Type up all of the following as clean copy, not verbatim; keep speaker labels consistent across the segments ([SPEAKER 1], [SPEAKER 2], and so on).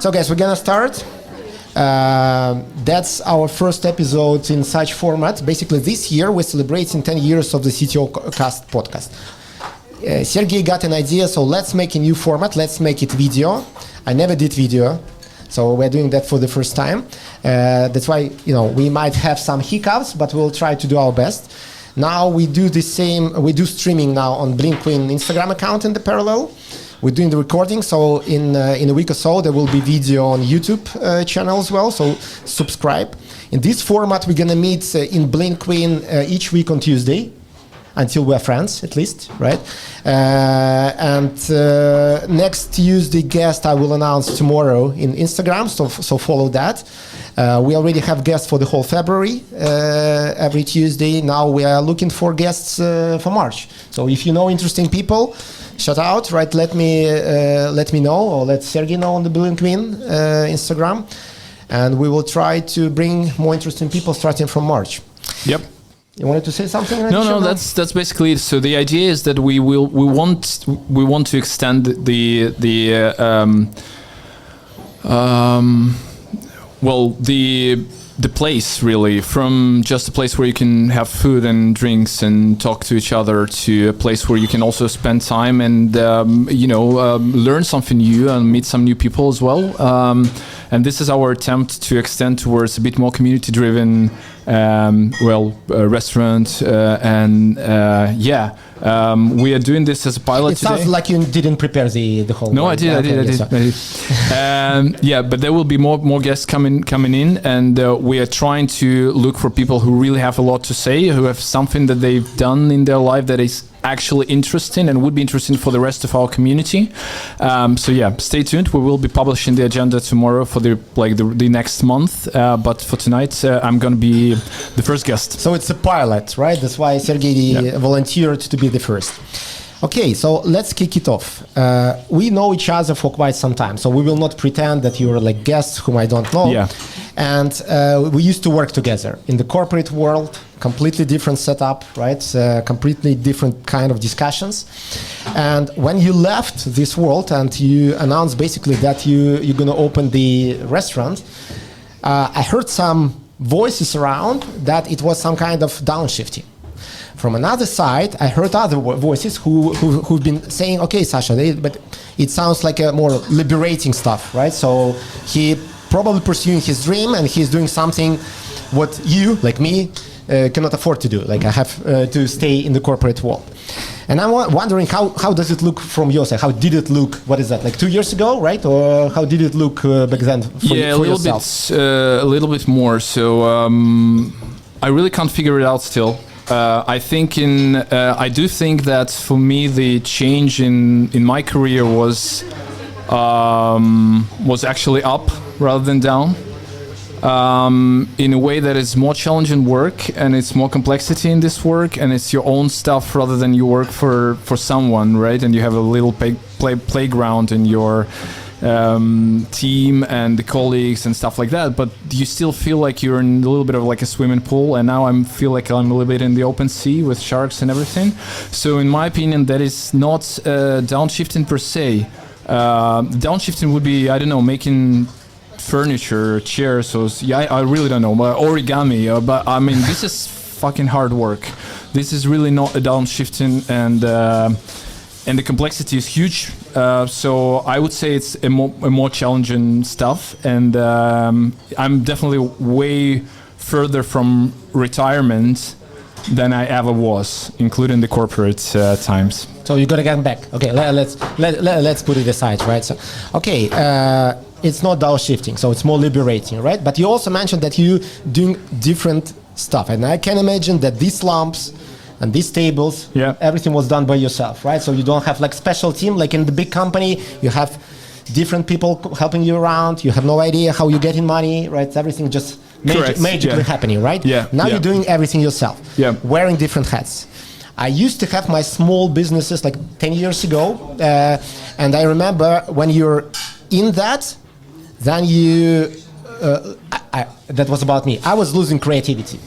[SPEAKER 1] So guys, we're gonna start. That's our first episode in such format. Basically, this year we're celebrating 10 years of the CTO Cast podcast. Sergey got an idea, so let's make a new format. Let's make it video. I never did video, so we're doing that for the first time. That's why we might have some hiccups, but we'll try to do our best. Now we do the same. We do streaming now on Blin Queen Instagram account in the parallel. We're doing the recording, so in a week or so there will be video on YouTube channel as well. So subscribe. In this format, we're gonna meet in Blin Queen each week on Tuesday, until we're friends, at least, right? And next Tuesday guest I will announce tomorrow in Instagram. So follow that. We already have guests for the whole February, every Tuesday. Now we are looking for guests for March. So if you know interesting people, shout out, right? Let me know, or let Sergey know on the Blin Queen Instagram, and we will try to bring more interesting people starting from March.
[SPEAKER 2] Yep.
[SPEAKER 1] You wanted to say something?
[SPEAKER 2] No, that's basically it. So the idea is that we want to extend the place, really, from just a place where you can have food and drinks and talk to each other, to a place where you can also spend time and learn something new and meet some new people as well. And this is our attempt to extend towards a bit more community-driven restaurant, we are doing this as a pilot today.
[SPEAKER 1] It sounds like you didn't prepare the whole.
[SPEAKER 2] No, I did. But there will be more guests coming in, and we are trying to look for people who really have a lot to say, who have something that they've done in their life that is actually interesting and would be interesting for the rest of our community. Stay tuned. We will be publishing the agenda tomorrow for the next month. But for tonight, I'm going to be the first guest.
[SPEAKER 1] So it's a pilot, right? That's why Sergey volunteered to be the first. Okay, so let's kick it off. We know each other for quite some time, so we will not pretend that you're like guests whom I don't know.
[SPEAKER 2] Yeah.
[SPEAKER 1] And we used to work together in the corporate world, completely different setup, right? Completely different kind of discussions. And when you left this world and you announced basically that you're going to open the restaurant, I heard some voices around that it was some kind of downshifting. From another side, I heard other voices who've been saying, okay, Sasha, but it sounds like a more liberating stuff, right? So he probably pursuing his dream and he's doing something what you, like me, cannot afford to do. Like I have to stay in the corporate world. And I'm wondering how does it look from your side? How did it look? What is that, like 2 years ago, right? Or how did it look back then for yourself?
[SPEAKER 2] A little bit more. So I really can't figure it out still. I do think that for me the change in my career was actually up rather than down. In a way that is more challenging work and it's more complexity in this work and it's your own stuff rather than you work for someone, right? And you have a little playground in your team and the colleagues and stuff like that, but you still feel like you're in a little bit of like a swimming pool, and now I feel like I'm a little bit in the open sea with sharks and everything. So in my opinion, that is not downshifting per se. Downshifting would be, I don't know, making furniture, chairs, or I really don't know, origami, but I mean this is fucking hard work. This is really not a downshifting, and the complexity is huge. So I would say it's a more challenging stuff, and I'm definitely way further from retirement than I ever was, including the corporate times.
[SPEAKER 1] So you're gonna get back. Okay, let's put it aside, right? So, okay, it's not downshifting, so it's more liberating, right? But you also mentioned that you doing different stuff, and I can imagine that these lamps and these tables, everything was done by yourself, right? So you don't have like special team, like in the big company, you have different people helping you around. You have no idea how you're getting money, right? Everything just magically happening, right? Now you're doing everything yourself, wearing different hats. I used to have my small businesses like 10 years ago, and I remember when you're in that, then that was about me. I was losing creativity.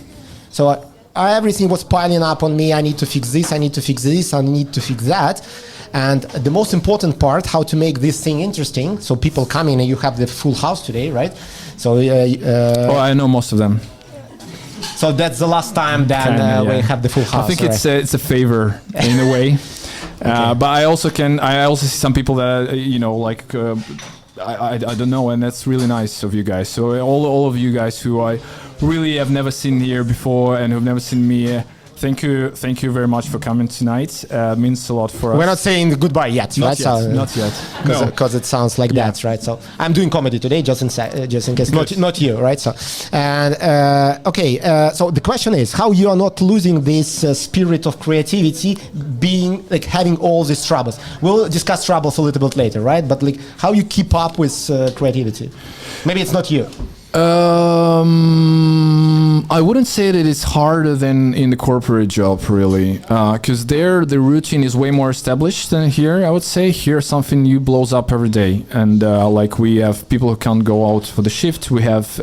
[SPEAKER 1] So everything was piling up on me. I need to fix this, I need to fix this, I need to fix that. And the most important part, how to make this thing interesting, so people come in and you have the full house today, right? So
[SPEAKER 2] I know most of them.
[SPEAKER 1] So that's the last time that we have the full house.
[SPEAKER 2] I think it's a favor in a way. Okay. But I also see some people that I don't know, and that's really nice of you guys. So all of you guys who I really have never seen here before and who've never seen me. Thank you very much for coming tonight. Means a lot for us.
[SPEAKER 1] We're not saying goodbye yet,
[SPEAKER 2] not
[SPEAKER 1] right?
[SPEAKER 2] Yet, not yet.
[SPEAKER 1] Because it sounds like that, right? So I'm doing comedy today, just in case, not you, right? So, and so the question is, how you are not losing this spirit of creativity, being like having all these troubles. We'll discuss troubles a little bit later, right? But like, how you keep up with creativity? Maybe it's not you.
[SPEAKER 2] I wouldn't say that it's harder than in the corporate job, really, because there the routine is way more established than here. I would say here something new blows up every day, and like we have people who can't go out for the shift. We have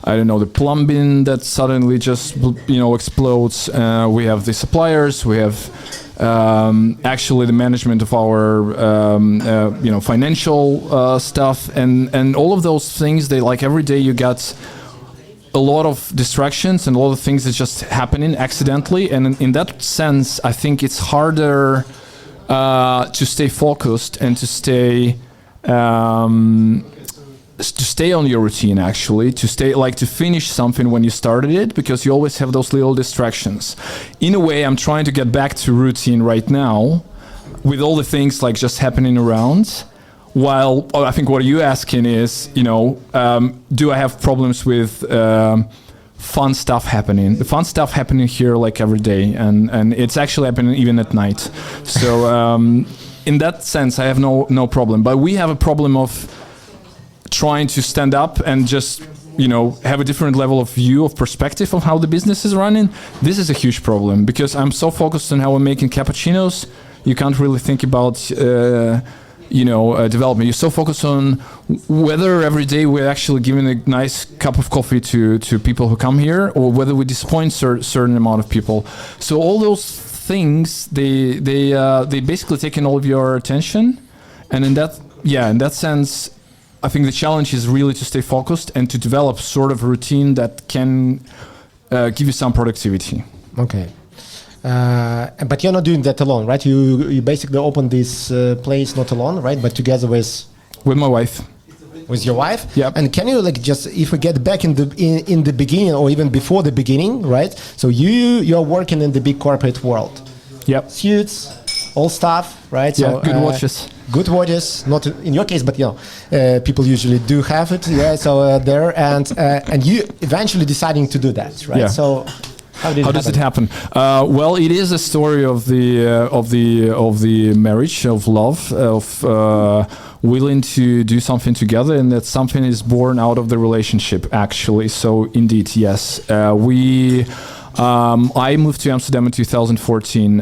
[SPEAKER 2] I don't know, the plumbing that suddenly just explodes. We have the suppliers. We have actually the management of our financial stuff, and all of those things. They like every day you got a lot of distractions and a lot of things that just happening accidentally, and in that sense I think it's harder to stay focused and to stay on your routine, actually, to finish something when you started it, because you always have those little distractions. In a way, I'm trying to get back to routine right now with all the things like just happening around. While I think what you're asking is, do I have problems with fun stuff happening? The fun stuff happening here like every day, and it's actually happening even at night. So in that sense, I have no problem. But we have a problem of trying to stand up and just have a different level of view of perspective of how the business is running. This is a huge problem because I'm so focused on how I'm making cappuccinos. You can't really think about development. You're so focused on whether every day we're actually giving a nice cup of coffee to people who come here, or whether we disappoint certain amount of people. So all those things they basically taking all of your attention, and in that sense, I think the challenge is really to stay focused and to develop sort of a routine that can give you some productivity.
[SPEAKER 1] Okay. But you're not doing that alone, right? You basically opened this place not alone, right? But together with
[SPEAKER 2] my wife.
[SPEAKER 1] With your wife?
[SPEAKER 2] Yeah.
[SPEAKER 1] And can you if we get back in the beginning or even before the beginning, right? So you're working in the big corporate world.
[SPEAKER 2] Yep.
[SPEAKER 1] Suits, all stuff, right?
[SPEAKER 2] Yeah,
[SPEAKER 1] so,
[SPEAKER 2] good watches.
[SPEAKER 1] Good watches, not in your case, but people usually do have it. Yeah, so there and you eventually deciding to do that, right?
[SPEAKER 2] Yeah.
[SPEAKER 1] So how does
[SPEAKER 2] it happen? Well, it is a story of the marriage, of love, of willing to do something together, and that something is born out of the relationship, actually. So indeed, yes, I moved to Amsterdam in 2014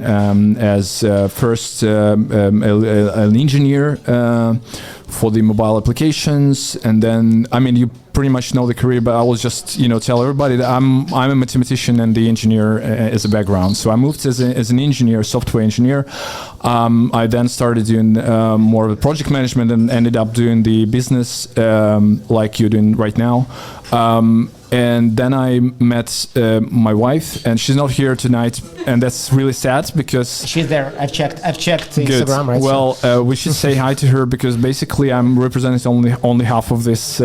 [SPEAKER 2] as first an engineer for the mobile applications, and then you pretty much know the career, but I will just tell everybody that I'm a mathematician and the engineer as a background. So I moved as an engineer, software engineer. I then started doing more of the project management and ended up doing the business like you're doing right now. And then I met my wife, and she's not here tonight, and that's really sad because
[SPEAKER 1] she's there. I've checked Instagram, right?
[SPEAKER 2] Well, we should say hi to her because basically I'm representing only half of this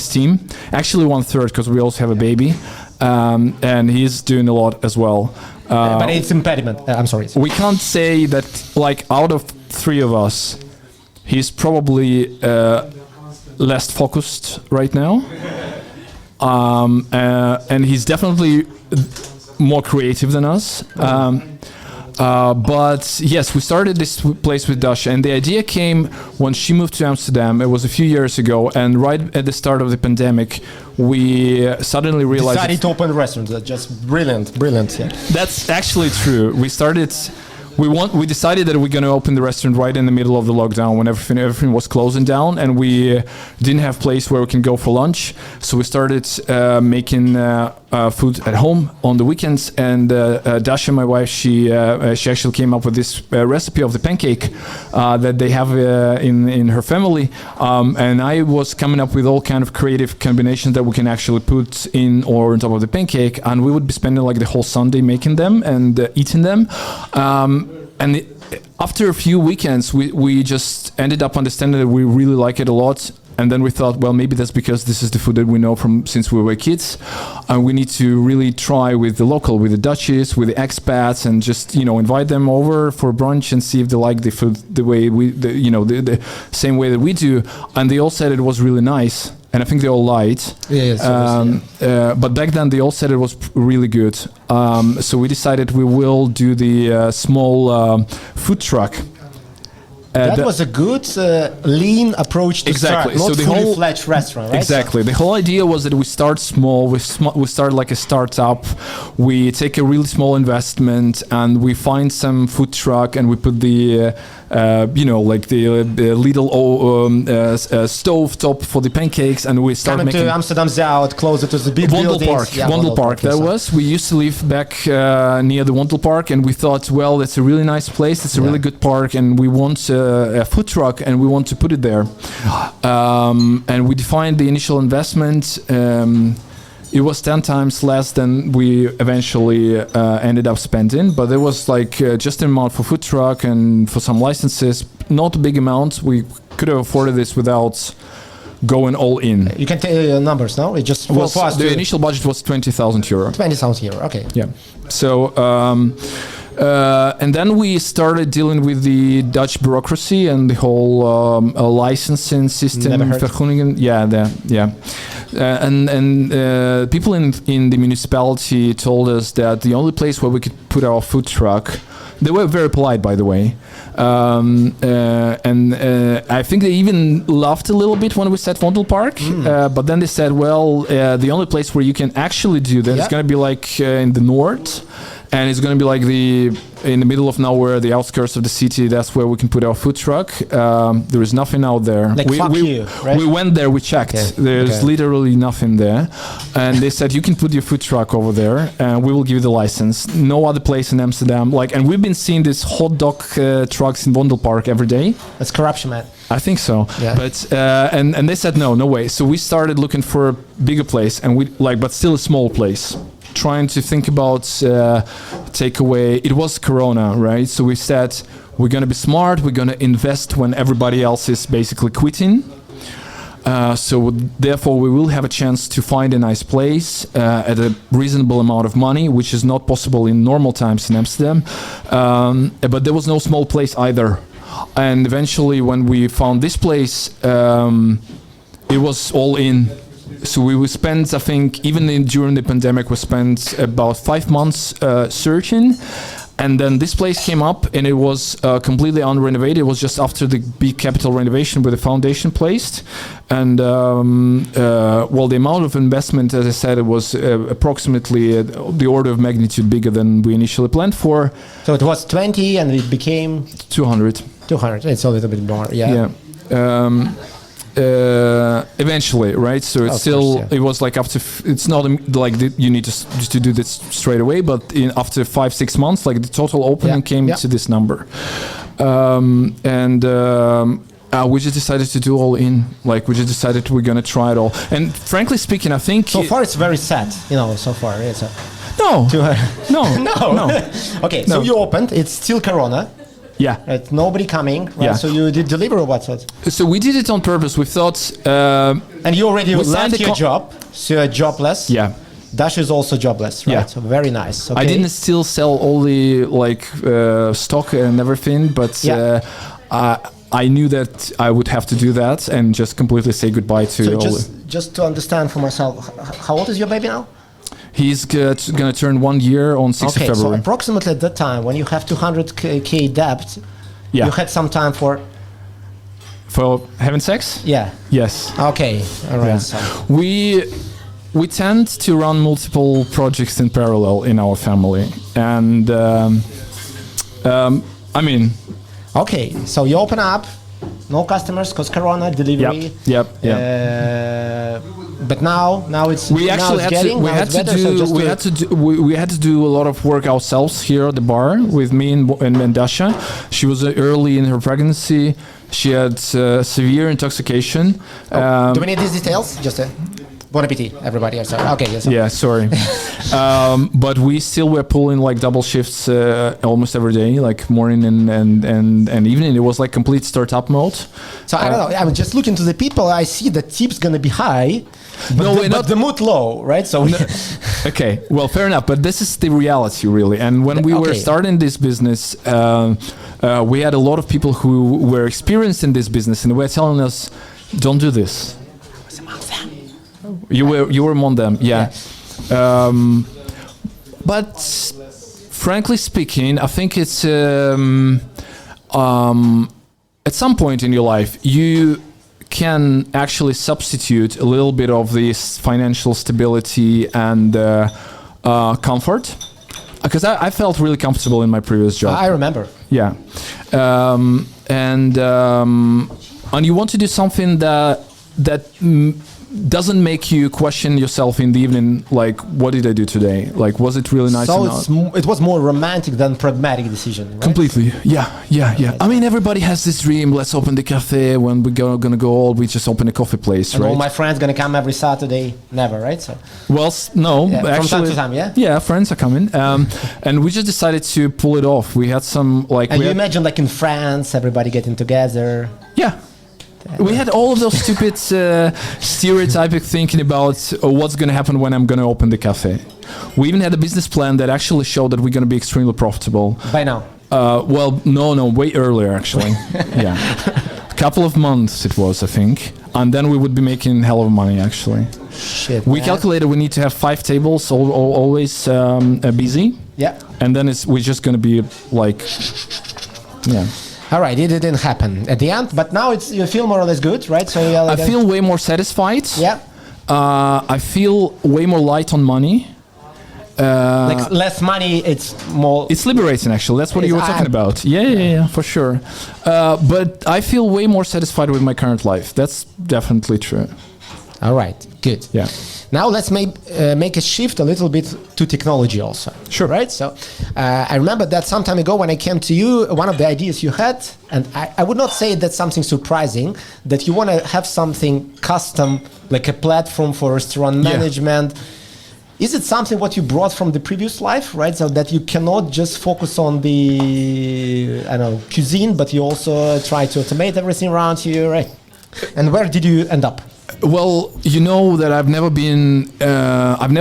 [SPEAKER 2] team. Actually, 1/3 because we also have a baby, and he's doing a lot as well.
[SPEAKER 1] But it's impediment. I'm sorry.
[SPEAKER 2] We can't say that out of 3 of us, he's probably less focused right now. And he's definitely more creative than us. But yes, we started this place with Dasha, and the idea came when she moved to Amsterdam. It was a few years ago, and right at the start of the pandemic, we suddenly realized...
[SPEAKER 1] Decided to open a restaurant. That's just brilliant, yeah.
[SPEAKER 2] That's actually true. We decided that we're going to open the restaurant right in the middle of the lockdown when everything was closing down, and we didn't have place where we can go for lunch. So we started making food at home on the weekends, and Dasha, my wife, she actually came up with this recipe of the pancake that they have in her family, and I was coming up with all kind of creative combinations that we can actually put in or on top of the pancake, and we would be spending like the whole Sunday making them and eating them, after a few weekends, we just ended up understanding that we really like it a lot. And then we thought, well, maybe that's because this is the food that we know from since we were kids. And we need to really try with the local, with the Dutchies, with the expats, and just, invite them over for brunch and see if they like the food the way the same way that we do. And they all said it was really nice. And I think they all lied. But back then they all said it was really good. So we decided we will do the small food truck.
[SPEAKER 1] That was a good lean approach to start, not so fully-fledged restaurant, right?
[SPEAKER 2] Exactly. The whole idea was that we start small. We start like a startup. We take a really small investment, and we find some food truck, and we put the little stove top for the pancakes, and we start making.
[SPEAKER 1] To Amsterdam Zuid, closer to the big
[SPEAKER 2] Wandel
[SPEAKER 1] buildings.
[SPEAKER 2] Park. Wandel Park. That was. We used to live back near the Wandel Park, and we thought, well, it's a really nice place. It's a really good park, and we want a food truck, and we want to put it there. And we defined the initial investment. It was 10 times less than we eventually ended up spending, but there was like just an amount for food truck and for some licenses, not a big amount. We could have afforded this without going all in.
[SPEAKER 1] You can tell your numbers now. It just was
[SPEAKER 2] the initial budget was €20,000.
[SPEAKER 1] 20,000 euro. Okay.
[SPEAKER 2] Yeah. So. And then we started dealing with the Dutch bureaucracy and the whole licensing system. And people in the municipality told us that the only place where we could put our food truck. They were very polite, by the way, and I think they even laughed a little bit when we said Wandel Park. But then they said, well, the only place where you can actually do that is going to be like in the north. And it's going to be like in the middle of nowhere, the outskirts of the city. That's where we can put our food truck. There is nothing out there.
[SPEAKER 1] Like
[SPEAKER 2] we went there, we checked. Okay. There's literally nothing there. And they said, you can put your food truck over there and we will give you the license. No other place in Amsterdam. And we've been seeing these hot dog trucks in Wandel Park every day.
[SPEAKER 1] That's corruption, man.
[SPEAKER 2] I think so. Yeah. But and they said, no way. So we started looking for a bigger place, and but still a small place. Trying to think about takeaway. It was Corona, right? So we said we're going to be smart. We're going to invest when everybody else is basically quitting. So therefore, we will have a chance to find a nice place at a reasonable amount of money, which is not possible in normal times in Amsterdam. But there was no small place either. And eventually, when we found this place, it was all in. So we would spend, I think, even during the pandemic, we spent about 5 months searching. And then this place came up, and it was completely unrenovated. It was just after the big capital renovation with the foundation placed. And, the amount of investment, as I said, it was approximately the order of magnitude bigger than we initially planned for.
[SPEAKER 1] So it was 20, and it became?
[SPEAKER 2] 200.
[SPEAKER 1] 200, it's a little bit more, yeah.
[SPEAKER 2] Eventually, right? So it's it was like after it's not you need to do this straight away, but after 5-6 months, like the total opening came to this number, we just decided to do all in. Like we just decided we're gonna try it all. And frankly speaking, I think
[SPEAKER 1] so far it's very sad. So far it's
[SPEAKER 2] no.
[SPEAKER 1] Okay, so you opened. It's still Corona.
[SPEAKER 2] Yeah.
[SPEAKER 1] Right, nobody coming, right?
[SPEAKER 2] Yeah.
[SPEAKER 1] So you did deliver or what?
[SPEAKER 2] So we did it on purpose. We thought...
[SPEAKER 1] and you already left your job, so you're jobless.
[SPEAKER 2] Yeah.
[SPEAKER 1] Dash is also jobless, right?
[SPEAKER 2] Yeah.
[SPEAKER 1] So very nice. Okay.
[SPEAKER 2] I didn't still sell all the stock and everything, but I knew that I would have to do that and just completely say goodbye to
[SPEAKER 1] just to understand for myself, how old is your baby now?
[SPEAKER 2] He's going to turn 1 year on 6th of February.
[SPEAKER 1] So approximately at that time, when you have 200k debt, you had some time for
[SPEAKER 2] having sex?
[SPEAKER 1] Yeah.
[SPEAKER 2] Yes.
[SPEAKER 1] Okay. All right.
[SPEAKER 2] Yeah. So. We tend to run multiple projects in parallel in our family, and
[SPEAKER 1] Okay, so you open up, no customers because Corona delivery.
[SPEAKER 2] Yep.
[SPEAKER 1] But now it's
[SPEAKER 2] We
[SPEAKER 1] now
[SPEAKER 2] actually
[SPEAKER 1] it's
[SPEAKER 2] had
[SPEAKER 1] getting,
[SPEAKER 2] to. We
[SPEAKER 1] now
[SPEAKER 2] had
[SPEAKER 1] it's
[SPEAKER 2] to
[SPEAKER 1] better, so
[SPEAKER 2] do.
[SPEAKER 1] just
[SPEAKER 2] We had to do. We had to do a lot of work ourselves here at the bar with me and Dasha. She was early in her pregnancy. She had severe intoxication.
[SPEAKER 1] Do we need these details? Just bon appetit, everybody. Sorry. Okay, yes.
[SPEAKER 2] Yeah, sorry. But we still were pulling like double shifts almost every day, like morning and evening. It was like complete startup mode.
[SPEAKER 1] So I don't know. I'm just looking to the people. I see the tip's gonna be high. But
[SPEAKER 2] No, we're
[SPEAKER 1] but
[SPEAKER 2] not-
[SPEAKER 1] the mood low, right? So
[SPEAKER 2] Okay, well, fair enough. But this is the reality, really. And when we were
[SPEAKER 1] Okay.
[SPEAKER 2] starting this business, we had a lot of people who were experienced in this business, and they were telling us, "Don't do this." You were among them, yeah. But frankly speaking, I think it's at some point in your life you can actually substitute a little bit of this financial stability and comfort, because I felt really comfortable in my previous job.
[SPEAKER 1] I remember.
[SPEAKER 2] Yeah, and you want to do something that doesn't make you question yourself in the evening, like, what did I do today? Like, was it really nice
[SPEAKER 1] So
[SPEAKER 2] or not?
[SPEAKER 1] it was more romantic than pragmatic decision, right?
[SPEAKER 2] Completely, yeah. I mean, everybody has this dream. Let's open the cafe. When we're gonna go old, we just open a coffee place,
[SPEAKER 1] And
[SPEAKER 2] right?
[SPEAKER 1] all my friends gonna come every Saturday. Never, right? So
[SPEAKER 2] Well, no,
[SPEAKER 1] Yeah, from
[SPEAKER 2] actually,
[SPEAKER 1] time to time, yeah?
[SPEAKER 2] Yeah, friends are coming, and we just decided to pull it off. We had some like,
[SPEAKER 1] and
[SPEAKER 2] we
[SPEAKER 1] you
[SPEAKER 2] had-
[SPEAKER 1] imagine like in France, everybody getting together.
[SPEAKER 2] yeah. We had all of those stupid stereotypic thinking about what's going to happen when I'm going to open the cafe. We even had a business plan that actually showed that we're going to be extremely profitable.
[SPEAKER 1] By now.
[SPEAKER 2] Well, no, way earlier actually. Yeah, a couple of months it was, I think, and then we would be making hell of money actually.
[SPEAKER 1] Shit.
[SPEAKER 2] We
[SPEAKER 1] man.
[SPEAKER 2] calculated we need to have 5 tables always busy,
[SPEAKER 1] Yeah.
[SPEAKER 2] and then we're just going to be like, yeah.
[SPEAKER 1] All right. It didn't happen at the end, but now you feel more or less good, right? So
[SPEAKER 2] I feel way more satisfied.
[SPEAKER 1] Yeah.
[SPEAKER 2] I feel way more light on money.
[SPEAKER 1] Like less money, it's more.
[SPEAKER 2] It's liberating, actually. That's what you were talking about. Yeah, for sure. But I feel way more satisfied with my current life. That's definitely true.
[SPEAKER 1] All right. Good.
[SPEAKER 2] Yeah.
[SPEAKER 1] Now let's make a shift a little bit to technology also.
[SPEAKER 2] Sure.
[SPEAKER 1] Right? So I remember that some time ago when I came to you, one of the ideas you had, and I would not say that's something surprising, that you want to have something custom, like a platform for restaurant management. Is it something what you brought from the previous life, right? So that you cannot just focus on the, I don't know, cuisine, but you also try to automate everything around you, right? And where did you end up?
[SPEAKER 2] Well, you know that I've never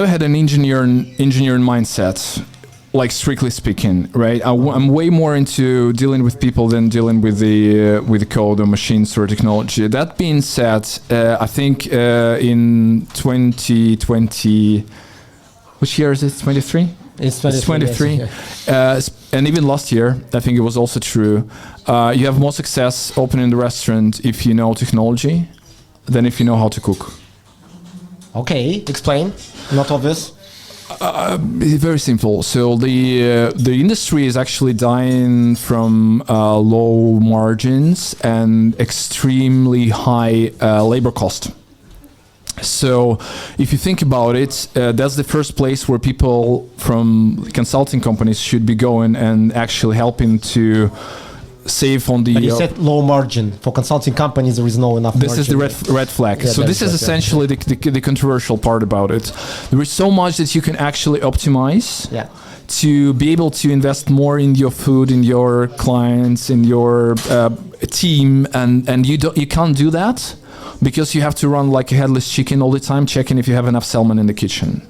[SPEAKER 2] had an engineering mindset, like strictly speaking, right? I'm way more into dealing with people than dealing with the code or machines or technology. That being said, I think in 2020, which year is it? 23?
[SPEAKER 1] It's
[SPEAKER 2] 23.
[SPEAKER 1] Yes.
[SPEAKER 2] And even last year, I think it was also true. You have more success opening the restaurant if you know technology than if you know how to cook.
[SPEAKER 1] Okay, explain. Not obvious.
[SPEAKER 2] It's very simple. So the industry is actually dying from low margins and extremely high labor cost. So if you think about it, that's the first place where people from consulting companies should be going and actually helping to save on the...
[SPEAKER 1] But you said low margin. For consulting companies, there is no enough
[SPEAKER 2] This
[SPEAKER 1] margin.
[SPEAKER 2] is the red flag.
[SPEAKER 1] Yeah,
[SPEAKER 2] So this is essentially the controversial part about it. There is so much that you can actually optimize to be able to invest more in your food, in your clients, in your team, and you can't do that because you have to run like a headless chicken all the time, checking if you have enough salmon in the kitchen.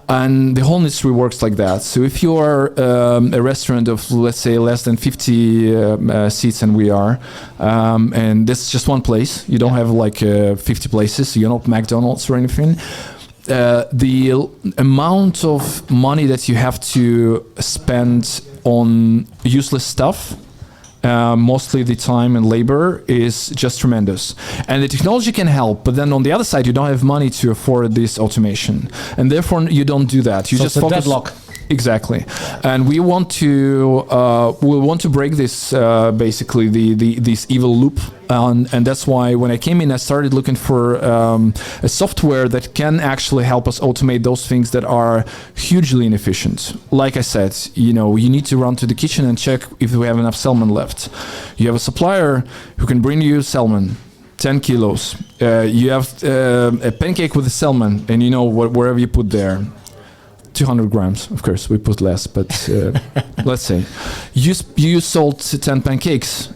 [SPEAKER 2] And the whole industry works like that. So if you are a restaurant of, let's say, less than 50 seats, and we are, and this is just one place, you don't have like 50 places, you're not McDonald's or anything, the amount of money that you have to spend on useless stuff, mostly the time and labor, is just tremendous. And the technology can help, but then on the other side, you don't have money to afford this automation, and therefore you don't do that. You
[SPEAKER 1] So
[SPEAKER 2] just
[SPEAKER 1] it's a
[SPEAKER 2] focus.
[SPEAKER 1] deadlock.
[SPEAKER 2] Exactly, and we want to break this basically this evil loop, and that's why when I came in, I started looking for a software that can actually help us automate those things that are hugely inefficient. Like I said, you need to run to the kitchen and check if we have enough salmon left. You have a supplier who can bring you salmon. 10 kilos. You have a pancake with a salmon, and wherever you put there. 200 grams, of course, we put less, but let's say you sold 10 pancakes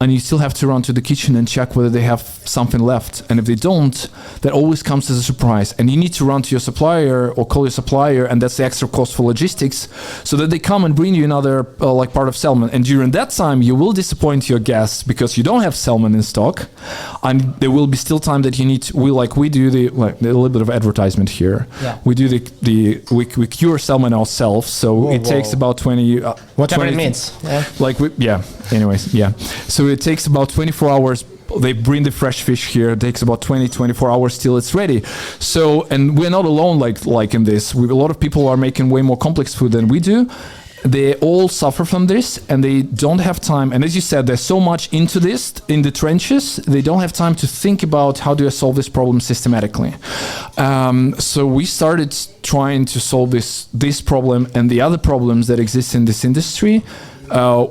[SPEAKER 2] and you still have to run to the kitchen and check whether they have something left. And if they don't, that always comes as a surprise. And you need to run to your supplier or call your supplier, and that's the extra cost for logistics, so that they come and bring you another part of salmon. And during that time, you will disappoint your guests because you don't have salmon in stock, and there will be still time that you need to, we do a little bit of advertisement here.
[SPEAKER 1] Yeah.
[SPEAKER 2] We do we cure salmon ourselves, so it takes about 20.
[SPEAKER 1] Whatever
[SPEAKER 2] 20,
[SPEAKER 1] it means. Yeah.
[SPEAKER 2] Anyways, yeah. So it takes about 24 hours. They bring the fresh fish here. It takes about 24 hours till it's ready. So, and we're not alone like in this. A lot of people are making way more complex food than we do. They all suffer from this, and they don't have time. And as you said, there's so much into this, in the trenches, they don't have time to think about how do I solve this problem systematically. So we started trying to solve this problem and the other problems that exist in this industry.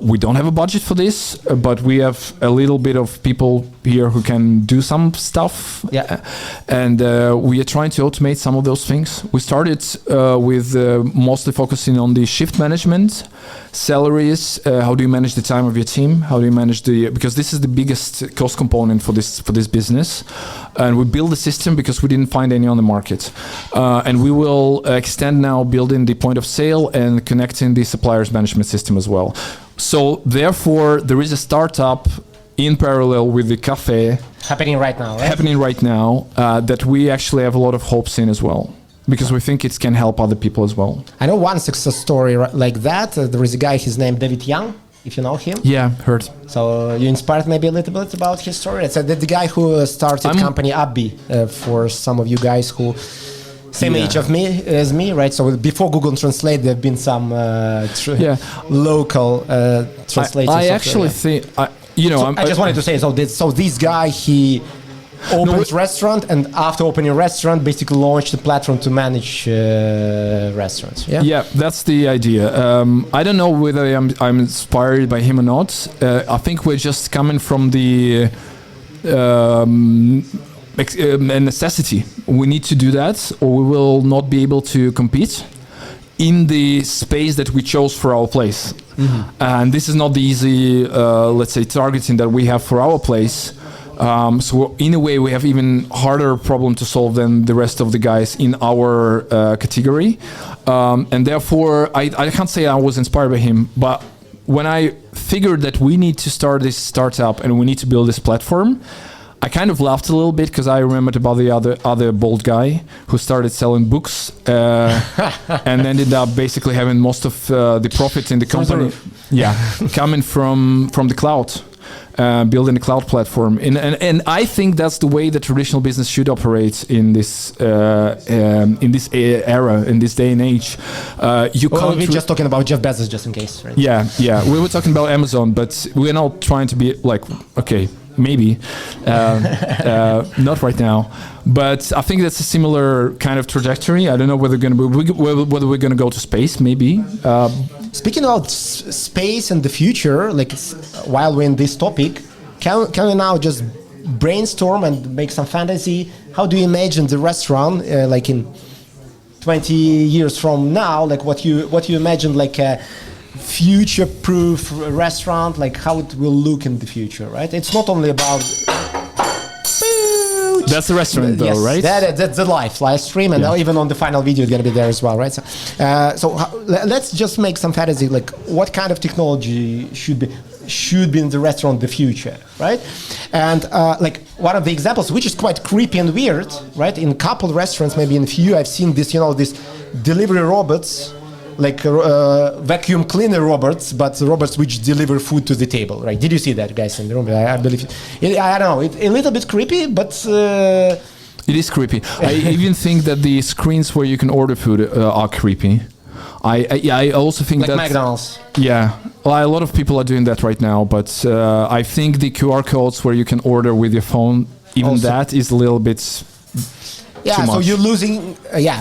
[SPEAKER 2] We don't have a budget for this, but we have a little bit of people here who can do some stuff.
[SPEAKER 1] Yeah.
[SPEAKER 2] And we are trying to automate some of those things. We started with mostly focusing on the shift management, salaries, how do you manage the time of your team, how do you manage because this is the biggest cost component for this business. And we build a system because we didn't find any on the market. And we will extend now building the point of sale and connecting the suppliers management system as well. So therefore, there is a startup in parallel with the cafe
[SPEAKER 1] happening right now,
[SPEAKER 2] that we actually have a lot of hopes in as well, because we think it can help other people as well.
[SPEAKER 1] I know one success story like that. There is a guy, his name David Young, if you know him.
[SPEAKER 2] Yeah, heard.
[SPEAKER 1] So you inspired maybe a little bit about his story. It's the guy who started company Abby, for some of you guys who same age of me as me, right? So before Google Translate, there have been some local translators.
[SPEAKER 2] I actually think, I
[SPEAKER 1] just wanted to say, so this guy, he opened restaurant, and after opening a restaurant, basically launched a platform to manage restaurants.
[SPEAKER 2] Yeah, that's the idea. I don't know whether I'm inspired by him or not. I think we're just coming from the a necessity. We need to do that, or we will not be able to compete in the space that we chose for our place. Mm-hmm. And this is not the easy, let's say, targeting that we have for our place. So in a way, we have even harder problem to solve than the rest of the guys in our category. And therefore, I can't say I was inspired by him, but when I figured that we need to start this startup and we need to build this platform, I kind of laughed a little bit because I remembered about the other bold guy who started selling books and ended up basically having most of the profit in the company. Yeah, coming from the cloud, building a cloud platform. And I think that's the way the traditional business should operate in this era, in this day and age.
[SPEAKER 1] We're just talking about Jeff Bezos, just in case, right?
[SPEAKER 2] Yeah. We were talking about Amazon, but we're not trying to be like, okay, maybe not right now, but I think that's a similar kind of trajectory. I don't know whether we're going to go to space, maybe.
[SPEAKER 1] Speaking about space and the future, like while we're in this topic, can we now just brainstorm and make some fantasy? How do you imagine the restaurant like in 20 years from now? Like what you imagine, like a future-proof restaurant, like how it will look in the future, right? It's not only about
[SPEAKER 2] that's the restaurant, though,
[SPEAKER 1] yes,
[SPEAKER 2] right?
[SPEAKER 1] That's the live stream, and now even on the final video, it's gonna be there as well, right? So let's just make some fantasy, like what kind of technology should be in the restaurant in the future, right? And like one of the examples, which is quite creepy and weird, right? In a couple of restaurants, maybe in a few, I've seen this, these delivery robots, like vacuum cleaner robots, but robots which deliver food to the table, right? Did you see that, guys, in the room? I believe I don't know, it's a little bit creepy, but it
[SPEAKER 2] is creepy. I even think that the screens where you can order food are creepy. I also think
[SPEAKER 1] Like
[SPEAKER 2] that
[SPEAKER 1] McDonald's.
[SPEAKER 2] yeah, well, a lot of people are doing that right now, but I think the QR codes where you can order with your phone, even
[SPEAKER 1] Also-
[SPEAKER 2] that is a little bit
[SPEAKER 1] Yeah,
[SPEAKER 2] too
[SPEAKER 1] so
[SPEAKER 2] much.
[SPEAKER 1] you're losing.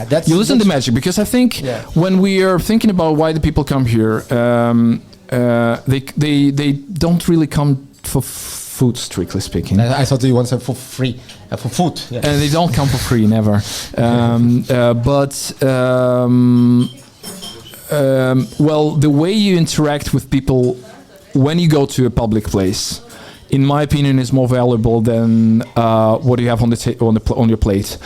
[SPEAKER 1] That's
[SPEAKER 2] You listen to
[SPEAKER 1] that's-
[SPEAKER 2] magic because I think
[SPEAKER 1] Yeah.
[SPEAKER 2] when we are thinking about why the people come here, they don't really come for food, strictly speaking.
[SPEAKER 1] I thought you wanted for free, for food. Yeah.
[SPEAKER 2] And they don't come for free, never. Well, the way you interact with people when you go to a public place, in my opinion, is more valuable than what you have on your plate,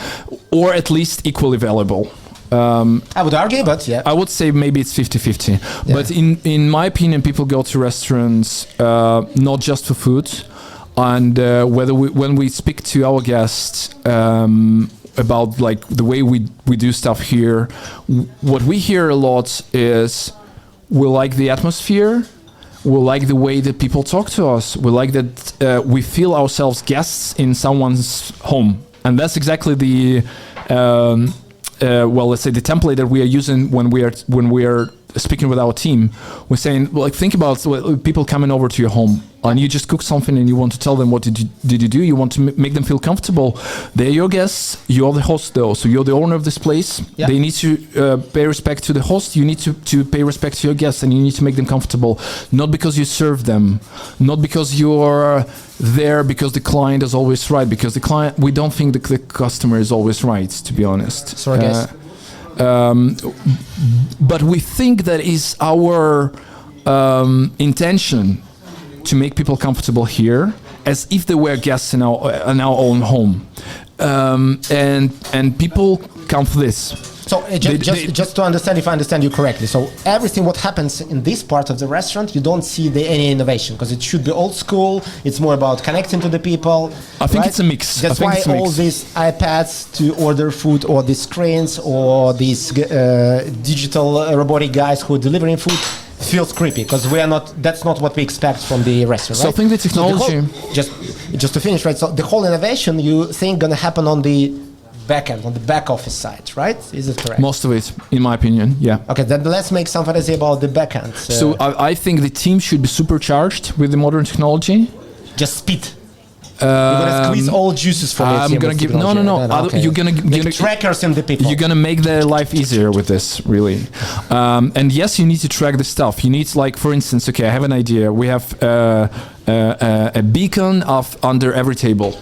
[SPEAKER 2] or at least equally valuable.
[SPEAKER 1] I would argue, but yeah.
[SPEAKER 2] I would say maybe it's 50-50.
[SPEAKER 1] Yeah.
[SPEAKER 2] But in my opinion, people go to restaurants not just for food, and when we speak to our guests about like the way we do stuff here, what we hear a lot is we like the atmosphere, we like the way that people talk to us, we like that we feel ourselves guests in someone's home, and that's exactly the let's say the template that we are using when we are speaking with our team. We're saying, well, like, think about people coming over to your home and you just cook something and you want to tell them what did you do. You want to make them feel comfortable. They're your guests. You're the host though, so you're the owner of this place.
[SPEAKER 1] Yeah.
[SPEAKER 2] They need to pay respect to the host. You need to pay respect to your guests, and you need to make them comfortable. Not because you serve them, not because you're there because the client is always right. Because the client, we don't think the customer is always right, to be honest.
[SPEAKER 1] Sorry, guys.
[SPEAKER 2] But we think that is our intention to make people comfortable here, as if they were guests in our own home, and people come for this.
[SPEAKER 1] So just to understand, if I understand you correctly, so everything what happens in this part of the restaurant, you don't see any innovation because it should be old school. It's more about connecting to the people.
[SPEAKER 2] I think
[SPEAKER 1] right?
[SPEAKER 2] it's a mix.
[SPEAKER 1] That's
[SPEAKER 2] I think
[SPEAKER 1] why
[SPEAKER 2] it's a mix.
[SPEAKER 1] all these iPads to order food, or these screens, or these digital robotic guys who are delivering food feels creepy because we are not. That's not what we expect from the restaurant.
[SPEAKER 2] So
[SPEAKER 1] right?
[SPEAKER 2] I think the technology.
[SPEAKER 1] Just to finish, right? So the whole innovation you think gonna happen on the back end, on the back office side, right? Is it correct?
[SPEAKER 2] Most of it, in my opinion, yeah.
[SPEAKER 1] Okay, then let's make some fantasy about the back end.
[SPEAKER 2] So I think the team should be supercharged with the modern technology.
[SPEAKER 1] Just speed. You're gonna squeeze all juices from it.
[SPEAKER 2] I'm gonna give no.
[SPEAKER 1] Okay.
[SPEAKER 2] You're gonna
[SPEAKER 1] trackers in the people.
[SPEAKER 2] You're gonna make their life easier with this, really. And yes, you need to track the stuff. You need, like, for instance, okay, I have an idea. We have a beacon under every table.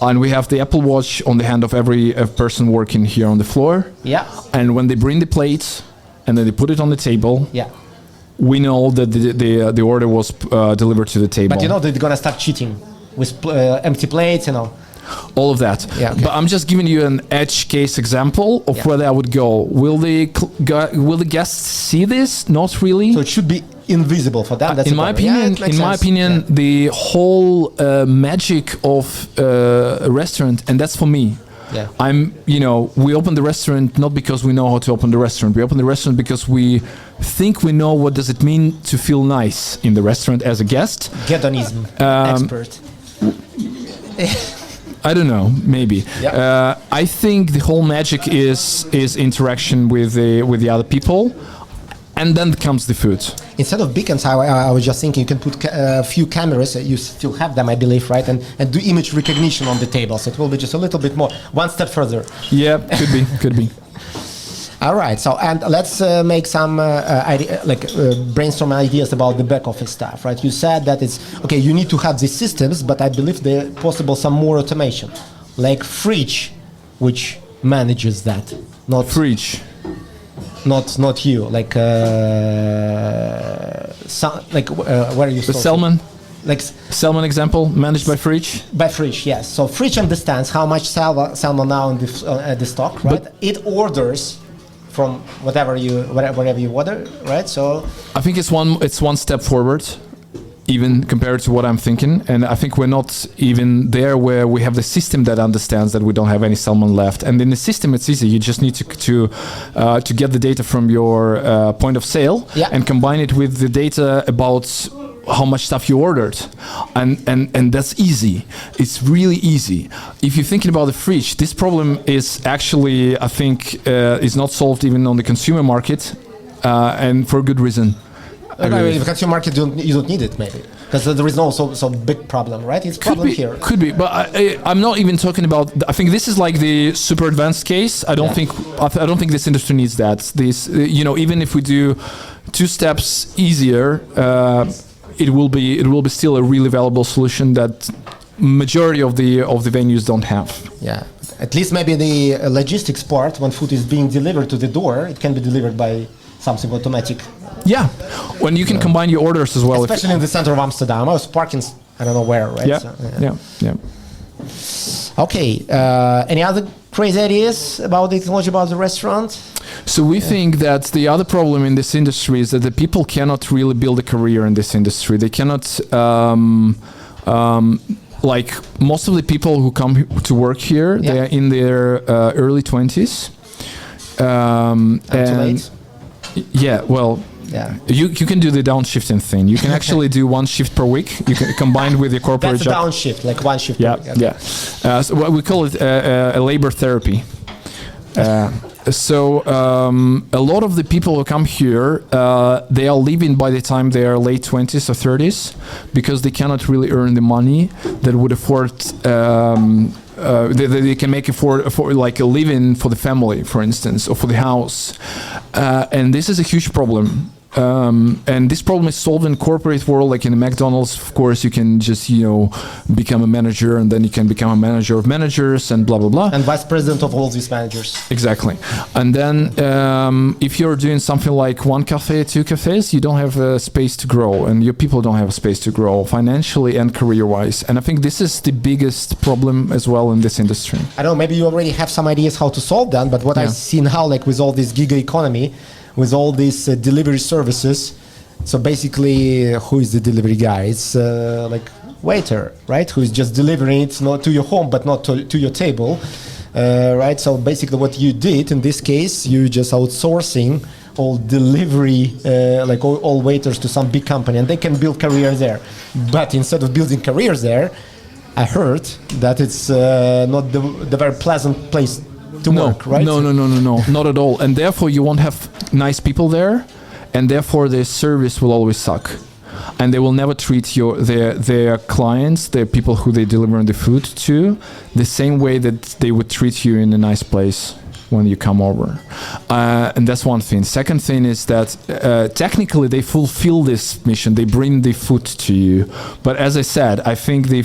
[SPEAKER 2] And we have the Apple Watch on the hand of every person working here on the floor.
[SPEAKER 1] Yeah.
[SPEAKER 2] And when they bring the plates and then they put it on the table,
[SPEAKER 1] Yeah.
[SPEAKER 2] we know that the order was delivered to the table.
[SPEAKER 1] But you know they're gonna start cheating with empty plates, you know.
[SPEAKER 2] All of that.
[SPEAKER 1] Yeah, okay.
[SPEAKER 2] But I'm just giving you an edge case example of
[SPEAKER 1] Yeah.
[SPEAKER 2] where that would go. Will the guests see this? Not really.
[SPEAKER 1] So it should be invisible for them. That's
[SPEAKER 2] In
[SPEAKER 1] the
[SPEAKER 2] my
[SPEAKER 1] problem. Yeah,
[SPEAKER 2] opinion,
[SPEAKER 1] it makes
[SPEAKER 2] in my
[SPEAKER 1] sense.
[SPEAKER 2] opinion,
[SPEAKER 1] Yeah.
[SPEAKER 2] the whole magic of a restaurant, and that's for me.
[SPEAKER 1] Yeah.
[SPEAKER 2] We open the restaurant not because we know how to open the restaurant. We open the restaurant because we think we know what does it mean to feel nice in the restaurant as a guest.
[SPEAKER 1] Hedonism expert.
[SPEAKER 2] I don't know, maybe.
[SPEAKER 1] Yeah.
[SPEAKER 2] I think the whole magic is interaction with the other people, and then comes the food.
[SPEAKER 1] Instead of beacons, I was just thinking you can put a few cameras. You still have them, I believe, right? And do image recognition on the table. So it will be just a little bit more, one step further.
[SPEAKER 2] Yeah, could be.
[SPEAKER 1] All right. So and let's make some brainstorm ideas about the back office stuff, right? You said that it's okay. You need to have these systems, but I believe there possible some more automation, like fridge, which manages that. Not
[SPEAKER 2] Fridge.
[SPEAKER 1] Not you. Like where are you?
[SPEAKER 2] The salmon.
[SPEAKER 1] Like
[SPEAKER 2] Salmon example managed by Fridge.
[SPEAKER 1] by fridge, yes. So fridge understands how much salmon now in the stock, right?
[SPEAKER 2] But
[SPEAKER 1] it orders from wherever you order, right? So
[SPEAKER 2] I think it's one step forward, even compared to what I'm thinking, and I think we're not even there where we have the system that understands that we don't have any salmon left. And in the system, it's easy. You just need to get the data from your point of sale and combine it with the data about how much stuff you ordered, and that's easy. It's really easy. If you're thinking about the fridge, this problem is actually, I think, is not solved even on the consumer market. and for good reason.
[SPEAKER 1] If consumer market, you don't need it, maybe. Because there is no so big problem, right? It's problem here.
[SPEAKER 2] Could be, but I'm not even talking about. I think this is like the super advanced case. I don't think this industry needs that. This, even if we do 2 steps easier, it will be still a really valuable solution that majority of the venues don't have.
[SPEAKER 1] Yeah, at least maybe the logistics part, when food is being delivered to the door, it can be delivered by something automatic.
[SPEAKER 2] Yeah, when you can combine your orders as well.
[SPEAKER 1] Especially in the center of Amsterdam. I was parking, I don't know where, right?
[SPEAKER 2] Yeah,
[SPEAKER 1] So,
[SPEAKER 2] yeah.
[SPEAKER 1] Okay, any other crazy ideas about the technology about the restaurant?
[SPEAKER 2] So we think that the other problem in this industry is that the people cannot really build a career in this industry. They cannot, like most of the people who come to work here, they are in their early 20s.
[SPEAKER 1] And too late.
[SPEAKER 2] Yeah, well, you can do the downshifting thing. You can actually do 1 shift per week. You can combine with your corporate
[SPEAKER 1] That's
[SPEAKER 2] job.
[SPEAKER 1] That's a downshift, like 1 shift
[SPEAKER 2] Yeah,
[SPEAKER 1] per week. Okay.
[SPEAKER 2] yeah. So what we call it a labor therapy. So a lot of the people who come here, they are leaving by the time they are late 20s or 30s because they cannot really earn the money that would afford. They can make it for like a living for the family, for instance, or for the house, and this is a huge problem. And this problem is solved in corporate world, like in the McDonald's. Of course, you can just become a manager, and then you can become a manager of managers, and blah blah blah.
[SPEAKER 1] And vice president of all these managers.
[SPEAKER 2] Exactly. And then if you're doing something like 1 cafe, 2 cafes, you don't have a space to grow, and your people don't have a space to grow financially and career-wise. And I think this is the biggest problem as well in this industry.
[SPEAKER 1] I don't know. Maybe you already have some ideas how to solve that, but what I see now, like with all this gig economy, with all these delivery services, so basically, who is the delivery guy? It's like waiter, right? Who is just delivering it not to your home, but not to your table, right? So basically, what you did in this case, you just outsourcing all delivery, like all waiters to some big company, and they can build careers there. But instead of building careers there, I heard that it's not the very pleasant place to work, right?
[SPEAKER 2] No, not at all. And therefore, you won't have nice people there, and therefore their service will always suck, and they will never treat their clients, their people who they deliver the food to, the same way that they would treat you in a nice place when you come over. And that's one thing. Second thing is that technically they fulfill this mission. They bring the food to you. But as I said, I think the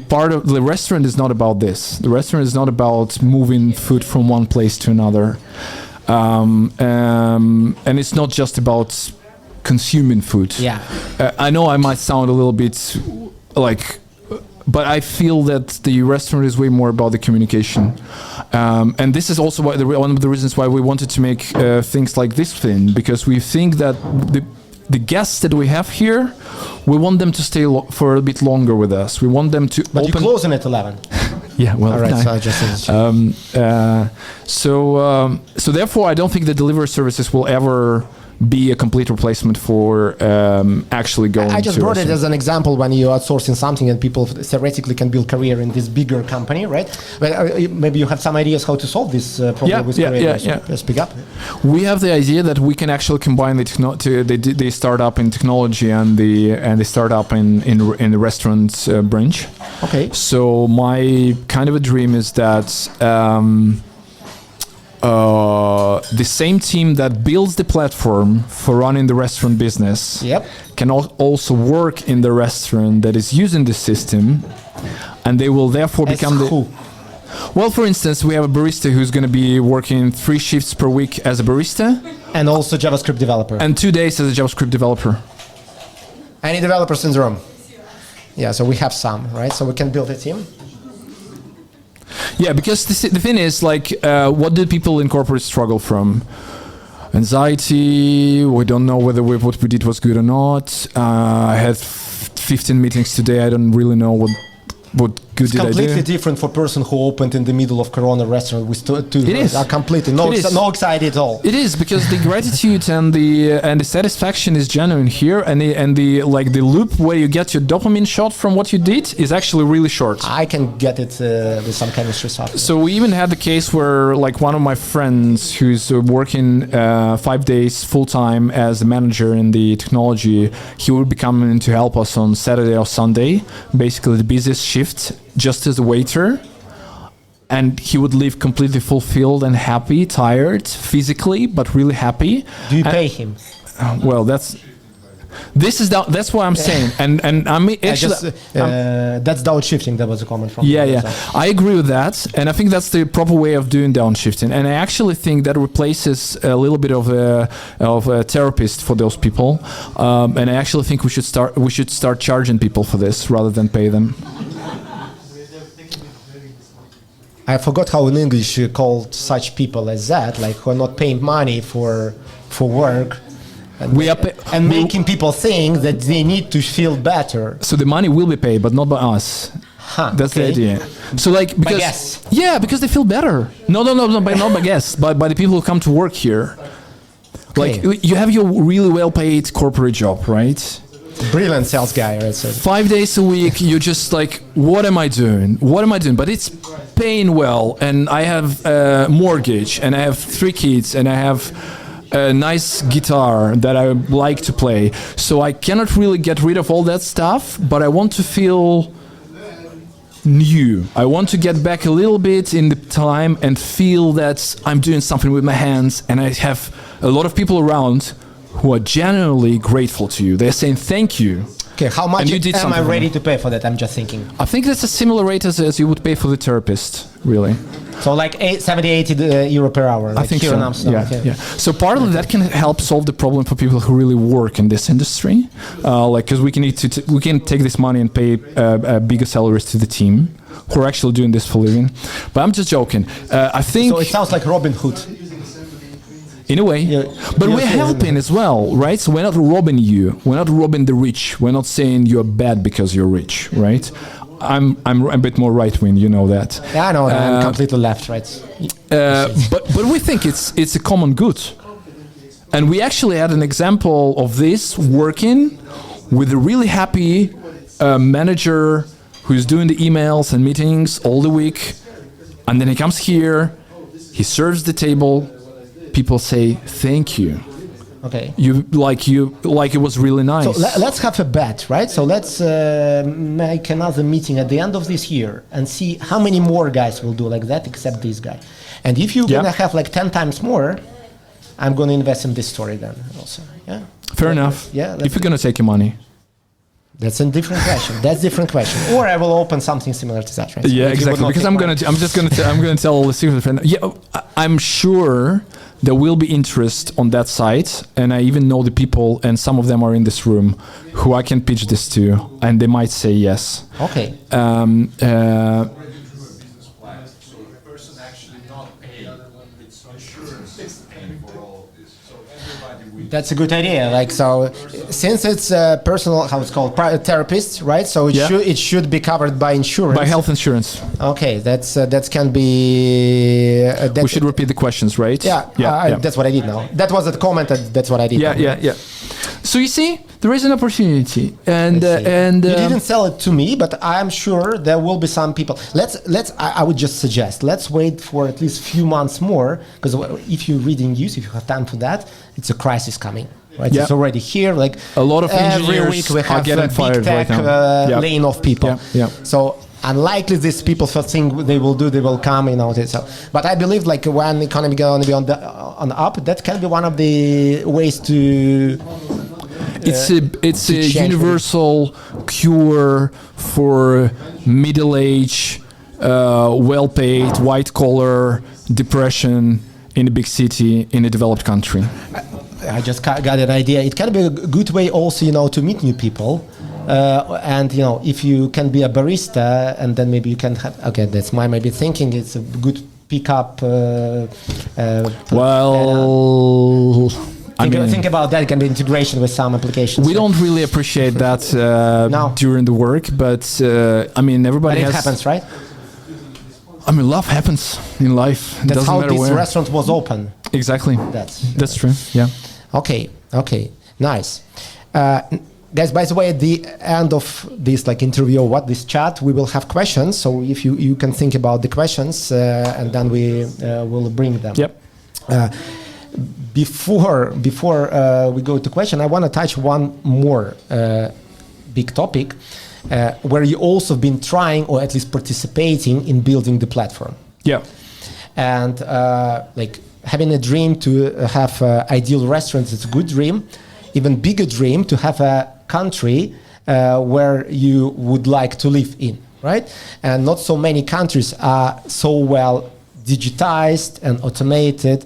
[SPEAKER 2] part of the restaurant is not about this. The restaurant is not about moving food from one place to another. And it's not just about consuming food.
[SPEAKER 1] Yeah.
[SPEAKER 2] I know I might sound a little bit like, but I feel that the restaurant is way more about the communication. And this is also one of the reasons why we wanted to make things like this thing, because we think that the guests that we have here, we want them to stay for a bit longer with us. We want them to
[SPEAKER 1] But you're closing at 11.
[SPEAKER 2] Yeah, well,
[SPEAKER 1] all right. So I just
[SPEAKER 2] so therefore, I don't think the delivery services will ever be a complete replacement for actually going.
[SPEAKER 1] I just brought it as an example when you're outsourcing something and people theoretically can build career in this bigger company, right? But maybe you have some ideas how to solve this problem with careers. Yeah. Speak up.
[SPEAKER 2] We have the idea that we can actually combine the startup in technology and the startup in the restaurant branch.
[SPEAKER 1] Okay.
[SPEAKER 2] So my kind of a dream is that the same team that builds the platform for running the restaurant business can also work in the restaurant that is using the system, and they will therefore become the. Well, for instance, we have a barista who's going to be working 3 shifts per week as a barista,
[SPEAKER 1] and also JavaScript developer,
[SPEAKER 2] and 2 days as a JavaScript developer.
[SPEAKER 1] Any developers in the room? Yeah, so we have some, right? So we can build a team.
[SPEAKER 2] Yeah, because the thing is, like, what do people in corporate struggle from? Anxiety. We don't know whether what we did was good or not. I had 15 meetings today. I don't really know what good did I
[SPEAKER 1] completely
[SPEAKER 2] do?
[SPEAKER 1] different for person who opened in the middle of Corona restaurant with two.
[SPEAKER 2] It is.
[SPEAKER 1] Are completely no anxiety at all.
[SPEAKER 2] It is, because the gratitude and the satisfaction is genuine here, and the like the loop where you get your dopamine shot from what you did is actually really short.
[SPEAKER 1] I can get it with some chemistry software.
[SPEAKER 2] So we even had the case where, like, one of my friends who's working 5 days full time as a manager in the technology, he would be coming to help us on Saturday or Sunday, basically the busiest shift, just as a waiter. And he would leave completely fulfilled and happy, tired physically, but really happy.
[SPEAKER 1] Do you pay him?
[SPEAKER 2] Well, that's what I'm saying, and I mean actually
[SPEAKER 1] that's downshifting. That was a comment from.
[SPEAKER 2] Yeah. I agree with that, and I think that's the proper way of doing downshifting. And I actually think that replaces a little bit of a therapist for those people. And I actually think we should start charging people for this rather than pay them.
[SPEAKER 1] I forgot how in English you called such people as that, like who are not paying money for work. And making people think that they need to feel better.
[SPEAKER 2] So the money will be paid, but not by us. That's the idea. So like because because they feel better. No, not by guests, but by the people who come to work here. Okay. Like you have your really well-paid corporate job, right?
[SPEAKER 1] Brilliant sales guy, right?
[SPEAKER 2] 5 days a week, you're just like, what am I doing? But it's paying well, and I have a mortgage, and I have 3 kids, and I have a nice guitar that I like to play. So I cannot really get rid of all that stuff, but I want to feel new. I want to get back a little bit in the time and feel that I'm doing something with my hands, and I have a lot of people around who are genuinely grateful to you. They're saying thank you.
[SPEAKER 1] Okay, how much am I ready to pay for that? I'm just thinking.
[SPEAKER 2] I think that's a similar rate as you would pay for the therapist, really.
[SPEAKER 1] So like 70-80 euro per hour. Like
[SPEAKER 2] I think
[SPEAKER 1] here
[SPEAKER 2] so.
[SPEAKER 1] In Amsterdam.
[SPEAKER 2] Yeah. So partly that can help solve the problem for people who really work in this industry, because we can take this money and pay bigger salaries to the team who are actually doing this for a living. But I'm just joking. I think.
[SPEAKER 1] So it sounds like Robin Hood.
[SPEAKER 2] In a way, but we're helping as well, right? So we're not robbing you. We're not robbing the rich. We're not saying you're bad because you're rich, right? I'm a bit more right wing, you know that.
[SPEAKER 1] Yeah, I know. I'm completely left, right?
[SPEAKER 2] But we think it's a common good, and we actually had an example of this working with a really happy manager who's doing the emails and meetings all the week, and then he comes here, he serves the table. People say thank you.
[SPEAKER 1] Okay.
[SPEAKER 2] You like it was really nice.
[SPEAKER 1] So let's have a bet, right? So let's make another meeting at the end of this year and see how many more guys will do like that except this guy. And if you're gonna have like 10 times more, I'm gonna invest in this story then also. Yeah.
[SPEAKER 2] Fair enough.
[SPEAKER 1] Yeah.
[SPEAKER 2] If you're gonna take your money.
[SPEAKER 1] That's a different question. That's a different question. Or I will open something similar to that, right? So
[SPEAKER 2] yeah, exactly. Because I'm gonna tell all the secrets. Yeah, I'm sure there will be interest on that site, and I even know the people, and some of them are in this room, who I can pitch this to, and they might say yes.
[SPEAKER 1] Okay. That's a good idea. Like, so since it's a personal, how it's called, therapist, right? So it should be covered by insurance.
[SPEAKER 2] By health insurance.
[SPEAKER 1] Okay, that can be.
[SPEAKER 2] We should repeat the questions, right?
[SPEAKER 1] Yeah. That's what I did now. That was a comment. That's what I did.
[SPEAKER 2] Yeah. So you see, there is an opportunity, and
[SPEAKER 1] you didn't sell it to me, but I'm sure there will be some people. I would just suggest let's wait for at least a few months more, because if you read in news, if you have time for that, it's a crisis coming. Right, it's already here. Like
[SPEAKER 2] a lot of
[SPEAKER 1] every
[SPEAKER 2] engineers
[SPEAKER 1] week we
[SPEAKER 2] are
[SPEAKER 1] have
[SPEAKER 2] getting fired
[SPEAKER 1] big tech
[SPEAKER 2] right now.
[SPEAKER 1] laying off people. So unlikely these people first thing they will come, So, but I believe like when the economy going to be on up, that can be one of the ways to.
[SPEAKER 2] It's a universal cure for middle-aged, well-paid, white-collar depression in a big city in a developed country.
[SPEAKER 1] I just got an idea. It can be a good way also, to meet new people. And if you can be a barista, and then maybe you can have. Okay, that's my maybe thinking. It's a good pickup. Think about that kind of integration with some applications.
[SPEAKER 2] We don't really appreciate that
[SPEAKER 1] No.
[SPEAKER 2] during the work, but everybody
[SPEAKER 1] But it
[SPEAKER 2] has.
[SPEAKER 1] happens, right?
[SPEAKER 2] Love happens in life. It
[SPEAKER 1] That's
[SPEAKER 2] doesn't
[SPEAKER 1] how
[SPEAKER 2] matter
[SPEAKER 1] this
[SPEAKER 2] where.
[SPEAKER 1] restaurant was open.
[SPEAKER 2] Exactly. That's true. Yeah.
[SPEAKER 1] Okay, nice. Guys, by the way, at the end of this interview, this chat, we will have questions. So if you can think about the questions, and then we will bring them.
[SPEAKER 2] Yep.
[SPEAKER 1] Before we go to question, I want to touch one more big topic, where you also been trying or at least participating in building the platform.
[SPEAKER 2] Yeah.
[SPEAKER 1] And having a dream to have ideal restaurants is a good dream. Even bigger dream to have a country where you would like to live in, right? And not so many countries are so well digitized and automated,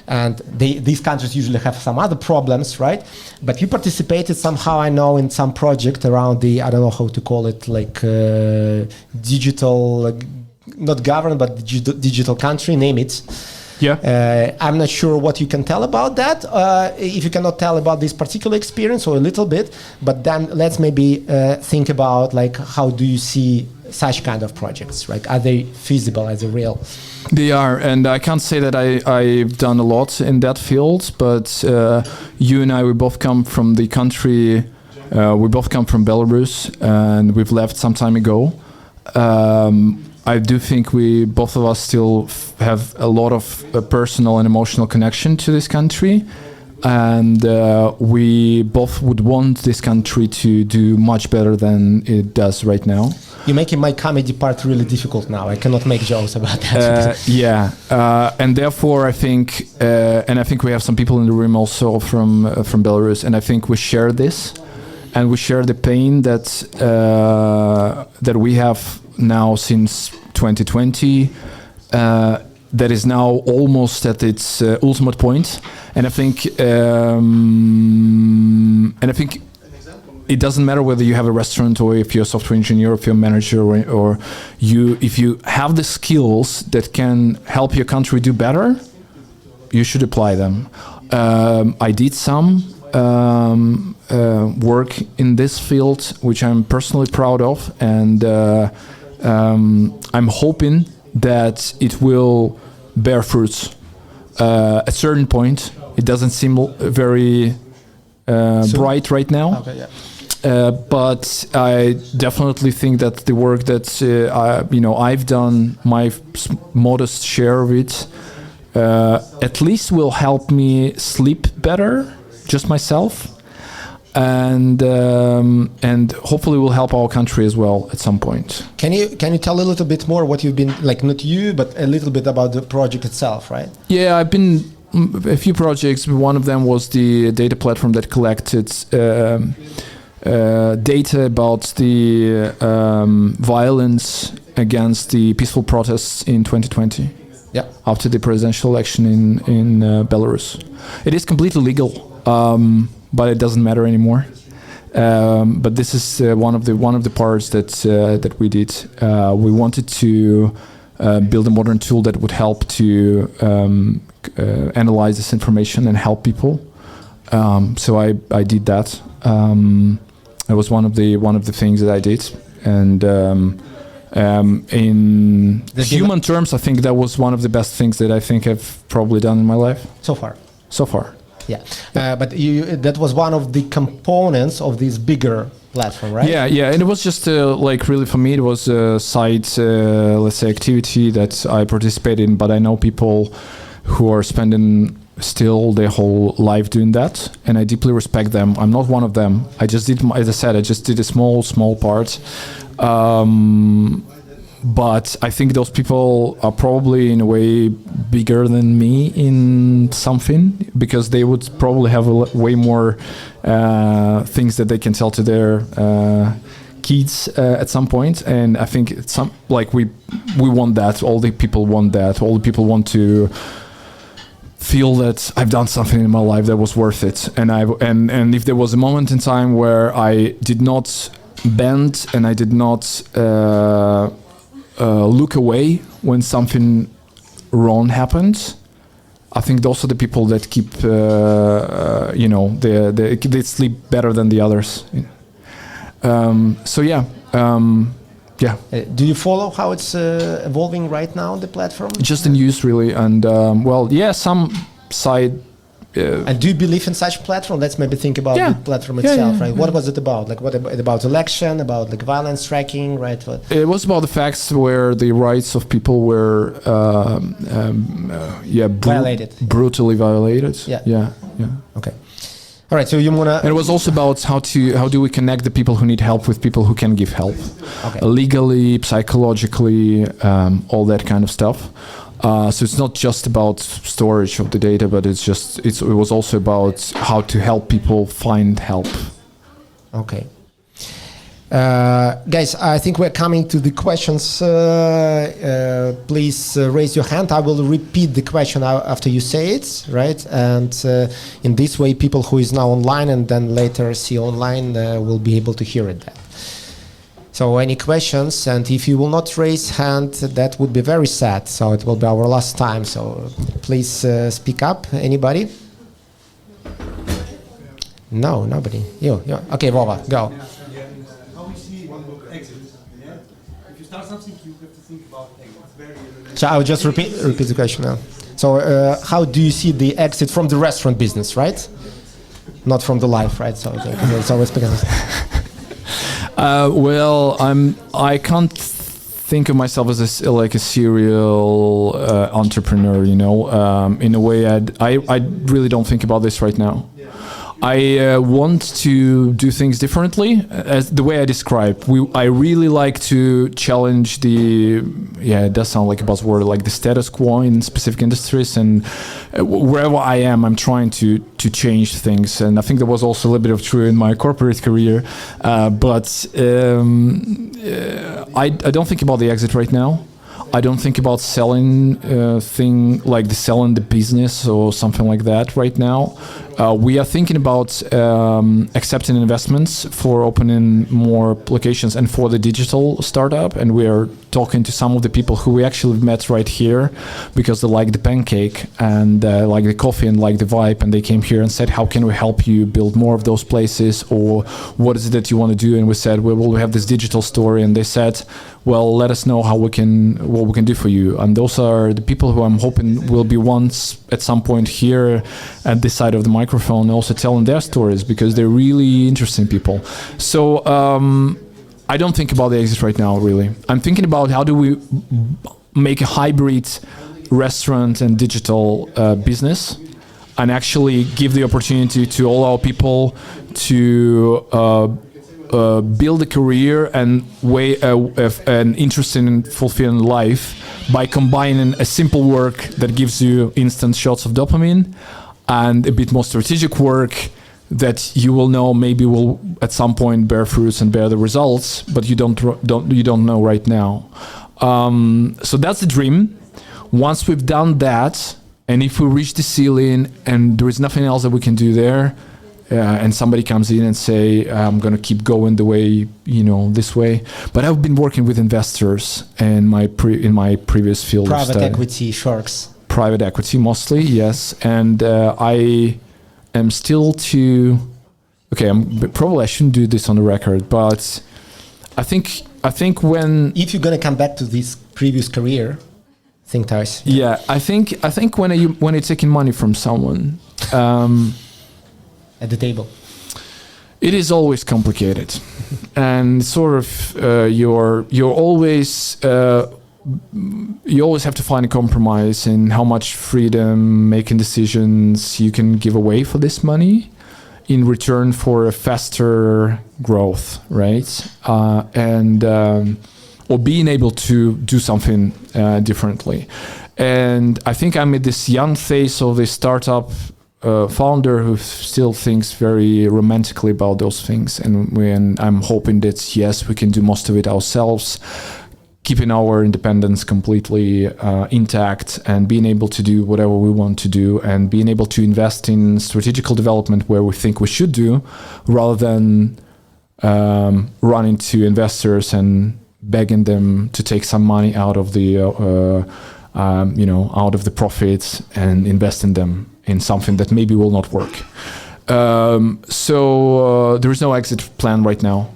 [SPEAKER 1] and these countries usually have some other problems, right? But you participated somehow, I know, in some project around the, I don't know how to call it, digital, not government, but digital country, name it.
[SPEAKER 2] Yeah.
[SPEAKER 1] I'm not sure what you can tell about that. If you cannot tell about this particular experience or a little bit, but then let's maybe think about how do you see such kind of projects? Right? Are they feasible? Are they real?
[SPEAKER 2] They are, and I can't say that I've done a lot in that field, but you and I, we both come from the country, we both come from Belarus, and we've left some time ago. I do think we, both of us, still have a lot of personal and emotional connection to this country, and we both would want this country to do much better than it does right now.
[SPEAKER 1] You're making my comedy part really difficult now. I cannot make jokes about that.
[SPEAKER 2] And therefore I think we have some people in the room also from Belarus, and I think we share this, and we share the pain that we have now since 2020, that is now almost at its ultimate point, and I think it doesn't matter whether you have a restaurant or if you're a software engineer, or if you're a manager, or if you have the skills that can help your country do better, you should apply them. I did some work in this field, which I'm personally proud of, and I'm hoping that it will bear fruits. At a certain point, it doesn't seem very bright right now.
[SPEAKER 1] Okay, yeah.
[SPEAKER 2] But I definitely think that the work that I've done, my modest share of it, at least will help me sleep better, just myself, and hopefully will help our country as well at some point.
[SPEAKER 1] Can you tell a little bit more what you've been not you, but a little bit about the project itself, right?
[SPEAKER 2] Yeah, I've been a few projects. One of them was the data platform that collected data about the violence against the peaceful protests in 2020.
[SPEAKER 1] Yeah.
[SPEAKER 2] After the presidential election in Belarus. It is completely legal, but it doesn't matter anymore. But this is one of the parts that we did. We wanted to build a modern tool that would help to analyze this information and help people. So I did that. It was one of the things that I did, and in human terms, I think that was one of the best things that I think I've probably done in my life
[SPEAKER 1] So far. Yeah, but that was one of the components of this bigger platform, right?
[SPEAKER 2] Yeah, and it was just really for me, it was a side, let's say, activity that I participated in. But I know people who are spending still their whole life doing that, and I deeply respect them. I'm not one of them. I just did, as I said, I just did a small part. But I think those people are probably in a way bigger than me in something, because they would probably have way more things that they can tell to their kids at some point. And I think we want that. All the people want that. All the people want to feel that I've done something in my life that was worth it. And if there was a moment in time where I did not bend and I did not look away when something wrong happened, I think those are the people that keep, they sleep better than the others. So yeah.
[SPEAKER 1] Do you follow how it's evolving right now, the platform?
[SPEAKER 2] Just the news, really, and some side.
[SPEAKER 1] And do you believe in such platform? Let's maybe think about the platform itself, right? What was it about? Like, what about election? About like violence tracking, right?
[SPEAKER 2] It was about the facts where the rights of people were,
[SPEAKER 1] violated,
[SPEAKER 2] brutally violated. Yeah.
[SPEAKER 1] Okay. All right, so you wanna.
[SPEAKER 2] And it was also about how do we connect the people who need help with people who can give help, legally, psychologically, all that kind of stuff. So it's not just about storage of the data, but it was also about how to help people find help.
[SPEAKER 1] Okay. Guys, I think we're coming to the questions. Please raise your hand. I will repeat the question after you say it, right? And in this way, people who is now online and then later see online will be able to hear it then. So any questions? And if you will not raise hand, that would be very sad. So it will be our last time. So please speak up. Anybody? No, nobody. You. Okay, Vova, go.
[SPEAKER 3] Something you have to think about exit. It's very
[SPEAKER 1] so I will just repeat the question now. So how do you see the exit from the restaurant business, right? Not from the life, right? So it's always because.
[SPEAKER 2] I can't think of myself as a serial entrepreneur. In a way, I really don't think about this right now. I want to do things differently, as the way I described. I really like to challenge it does sound like a buzzword, like the status quo in specific industries, and wherever I am, I'm trying to change things. And I think there was also a little bit of true in my corporate career, but I don't think about the exit right now. I don't think about selling selling the business or something like that right now. We are thinking about accepting investments for opening more locations and for the digital startup. And we are talking to some of the people who we actually met right here because they like the pancake and like the coffee and like the vibe. And they came here and said, how can we help you build more of those places? Or what is it that you want to do? And we said, well, we have this digital store. And they said, well, let us know what we can do for you. And those are the people who I'm hoping will be once at some point here at this side of the microphone, also telling their stories because they're really interesting people. So I don't think about the exit right now, really. I'm thinking about how do we make a hybrid restaurant and digital business and actually give the opportunity to all our people to build a career and an interesting and fulfilling life by combining a simple work that gives you instant shots of dopamine and a bit more strategic work that you will know maybe will at some point bear fruits and bear the results, but you don't know right now. So that's the dream. Once we've done that, and if we reach the ceiling and there is nothing else that we can do there, and somebody comes in and say, I'm going to keep going the way, this way. But I've been working with investors in my previous field.
[SPEAKER 1] Private equity sharks.
[SPEAKER 2] Private equity mostly, yes. And I am still probably I shouldn't do this on the record, but I think when...
[SPEAKER 1] If you're going to come back to this previous career, think twice.
[SPEAKER 2] Yeah, I think when you're taking money from someone...
[SPEAKER 1] at the table,
[SPEAKER 2] it is always complicated, and sort of you always have to find a compromise in how much freedom making decisions you can give away for this money in return for a faster growth, right? Or being able to do something differently. And I think I'm at this young phase of the startup founder who still thinks very romantically about those things, and I'm hoping that yes, we can do most of it ourselves, keeping our independence completely intact and being able to do whatever we want to do and being able to invest in strategical development where we think we should do, rather than running to investors and begging them to take some money out of the out of the profits and invest in them in something that maybe will not work. So there is no exit plan right now.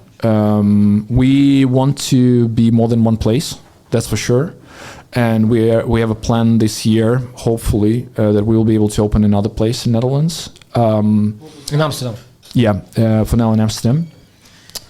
[SPEAKER 2] We want to be more than one place, that's for sure. And we have a plan this year, hopefully, that we will be able to open another place in Netherlands.
[SPEAKER 1] In Amsterdam.
[SPEAKER 2] Yeah, for now in Amsterdam.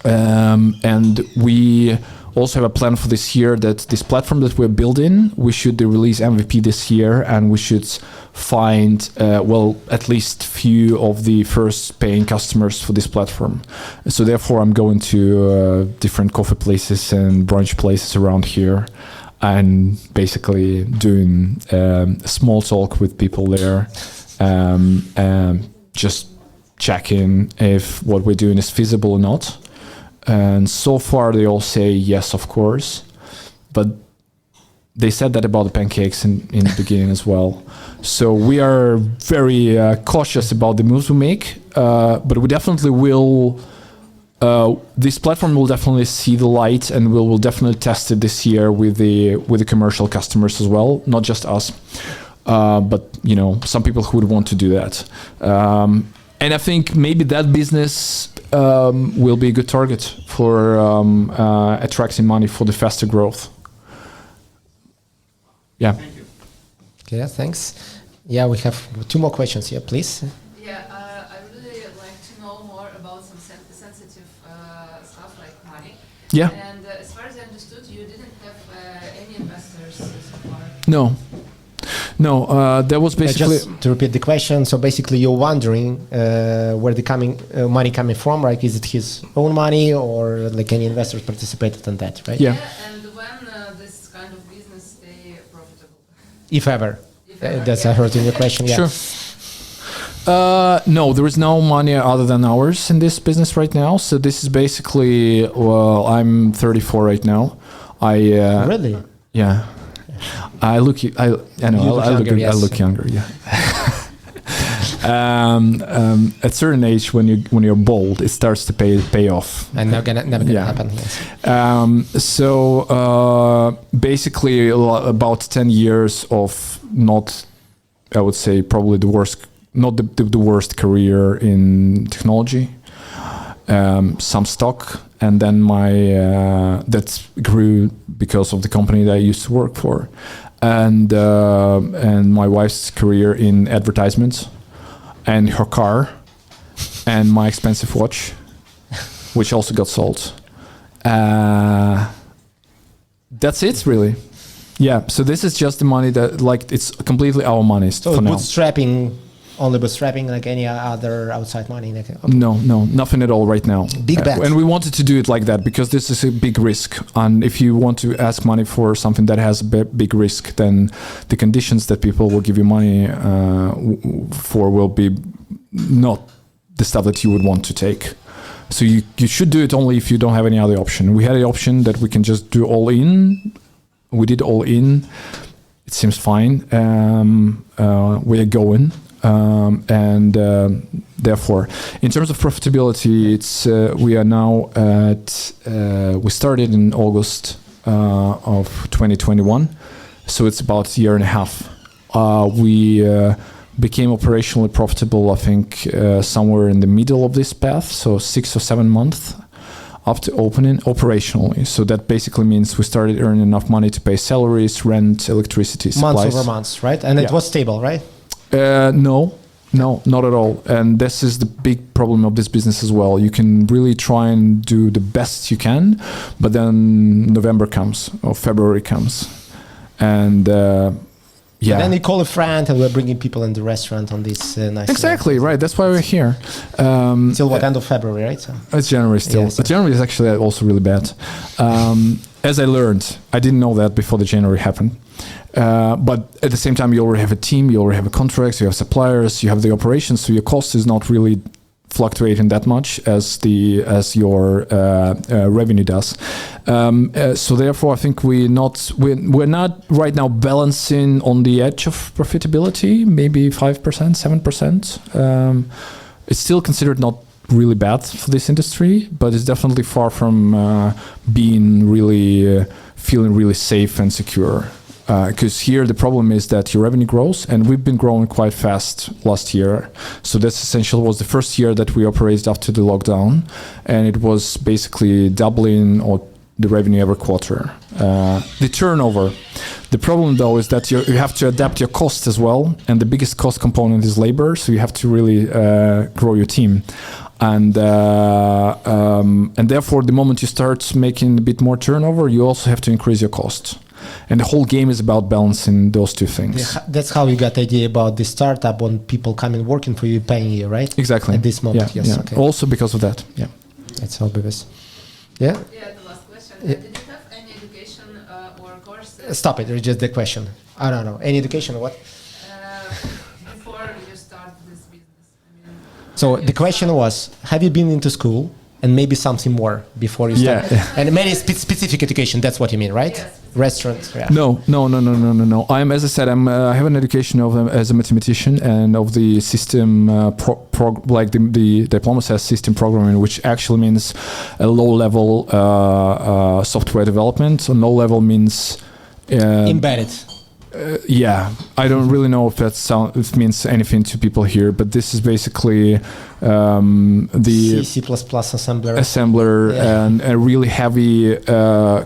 [SPEAKER 2] And we also have a plan for this year that this platform that we're building, we should release MVP this year, and we should find, at least few of the first paying customers for this platform. So therefore, I'm going to different coffee places and brunch places around here, and basically doing small talk with people there, just checking if what we're doing is feasible or not. And so far they all say yes, of course, but they said that about the pancakes in the beginning as well. So we are very cautious about the moves we make, but we definitely will. This platform will definitely see the light, and we'll definitely test it this year with the commercial customers as well, not just us, but some people who would want to do that. And I think maybe that business will be a good target for attracting money for the faster growth. Yeah.
[SPEAKER 3] Thank you.
[SPEAKER 1] Okay, thanks. Yeah, we have 2 more questions here, please.
[SPEAKER 4] Yeah, I really like to know more about some sensitive stuff like money.
[SPEAKER 2] Yeah.
[SPEAKER 4] And as far as I understood, you didn't have any investors so far.
[SPEAKER 2] No, that was basically...
[SPEAKER 1] Just to repeat the question, so basically you're wondering where the money coming from, right? Is it his own money, or like any investors participated in that, right?
[SPEAKER 2] Yeah.
[SPEAKER 4] And when this kind of business stay profitable?
[SPEAKER 1] If ever.
[SPEAKER 4] If ever,
[SPEAKER 1] That's
[SPEAKER 4] yeah.
[SPEAKER 1] I heard in your question, yeah.
[SPEAKER 2] Sure. No, there is no money other than ours in this business right now. So this is basically, I'm 34 right now.
[SPEAKER 1] Really?
[SPEAKER 2] Yeah. I look younger. Yeah. At certain age, when you're bold, it starts to pay off.
[SPEAKER 1] And never gonna
[SPEAKER 2] Yeah.
[SPEAKER 1] happen. Yes.
[SPEAKER 2] So basically, about 10 years of not, I would say, probably the worst, not the worst career in technology. Some stock, and then that grew because of the company that I used to work for, and my wife's career in advertisements, and her car, and my expensive watch, which also got sold. That's it, really. Yeah. So this is just the money that, it's completely our money
[SPEAKER 1] So
[SPEAKER 2] for now.
[SPEAKER 1] only bootstrapping like any other outside money? Like, okay.
[SPEAKER 2] No, nothing at all right now.
[SPEAKER 1] Big bet.
[SPEAKER 2] And we wanted to do it like that because this is a big risk. And if you want to ask money for something that has a big risk, then the conditions that people will give you money for will be not the stuff that you would want to take. So you should do it only if you don't have any other option. We had the option that we can just do all in. We did all in. It seems fine. We are going. Therefore, in terms of profitability, we are now at. We started in August of 2021, so it's about a year and a half. We became operationally profitable, I think, somewhere in the middle of this path, so 6 or 7 months after opening operationally. So that basically means we started earning enough money to pay salaries, rent, electricity, supplies.
[SPEAKER 1] Months over months, right? And it
[SPEAKER 2] Yeah.
[SPEAKER 1] was stable, right?
[SPEAKER 2] No, not at all. And this is the big problem of this business as well. You can really try and do the best you can, but then November comes or February comes. And yeah.
[SPEAKER 1] And then you call a friend and we're bringing people in the restaurant on this nice...
[SPEAKER 2] Exactly, right. That's why we're here.
[SPEAKER 1] Till what, end of February, right? So.
[SPEAKER 2] It's January still.
[SPEAKER 1] Yes.
[SPEAKER 2] January is actually also really bad. As I learned, I didn't know that before the January happened. But at the same time, you already have a team, you already have a contract, you have suppliers, you have the operations, so your cost is not really fluctuating that much as your revenue does. So therefore, I think we're not right now balancing on the edge of profitability, maybe 5%, 7%. It's still considered not really bad for this industry, but it's definitely far from being really feeling really safe and secure. Because here the problem is that your revenue grows, and we've been growing quite fast last year. So that's essential. Was the first year that we operated after the lockdown, and it was basically doubling or the revenue every quarter. The turnover. The problem though is that you have to adapt your cost as well, and the biggest cost component is labor. So you have to really grow your team. And therefore, the moment you start making a bit more turnover, you also have to increase your cost. And the whole game is about balancing those two things.
[SPEAKER 1] Yeah, that's how you got the idea about the startup, when people coming working for you, paying you, right?
[SPEAKER 2] Exactly.
[SPEAKER 1] At this moment,
[SPEAKER 2] yeah,
[SPEAKER 1] yes.
[SPEAKER 2] yeah.
[SPEAKER 1] Okay.
[SPEAKER 2] Also because of that. Yeah.
[SPEAKER 1] That's how it is. Yeah?
[SPEAKER 4] Yeah, the last question.
[SPEAKER 1] Yeah.
[SPEAKER 4] Did you have any education or courses
[SPEAKER 1] Stop it. It's just the question. I don't know. Any education or what?
[SPEAKER 4] before you start this business? I mean,
[SPEAKER 1] So the question was, have you been into school and maybe something more before you start?
[SPEAKER 2] Yeah.
[SPEAKER 1] And maybe specific education, that's what you mean, right?
[SPEAKER 4] Yes.
[SPEAKER 1] Restaurant. Yeah.
[SPEAKER 2] No. As I said, I have an education as a mathematician and of the system, like the diploma says system programming, which actually means a low-level software development. So low-level means
[SPEAKER 1] Embedded.
[SPEAKER 2] yeah, I don't really know if it means anything to people here, but this is basically the
[SPEAKER 1] C++ assembler.
[SPEAKER 2] assembler
[SPEAKER 1] Yeah.
[SPEAKER 2] and really heavy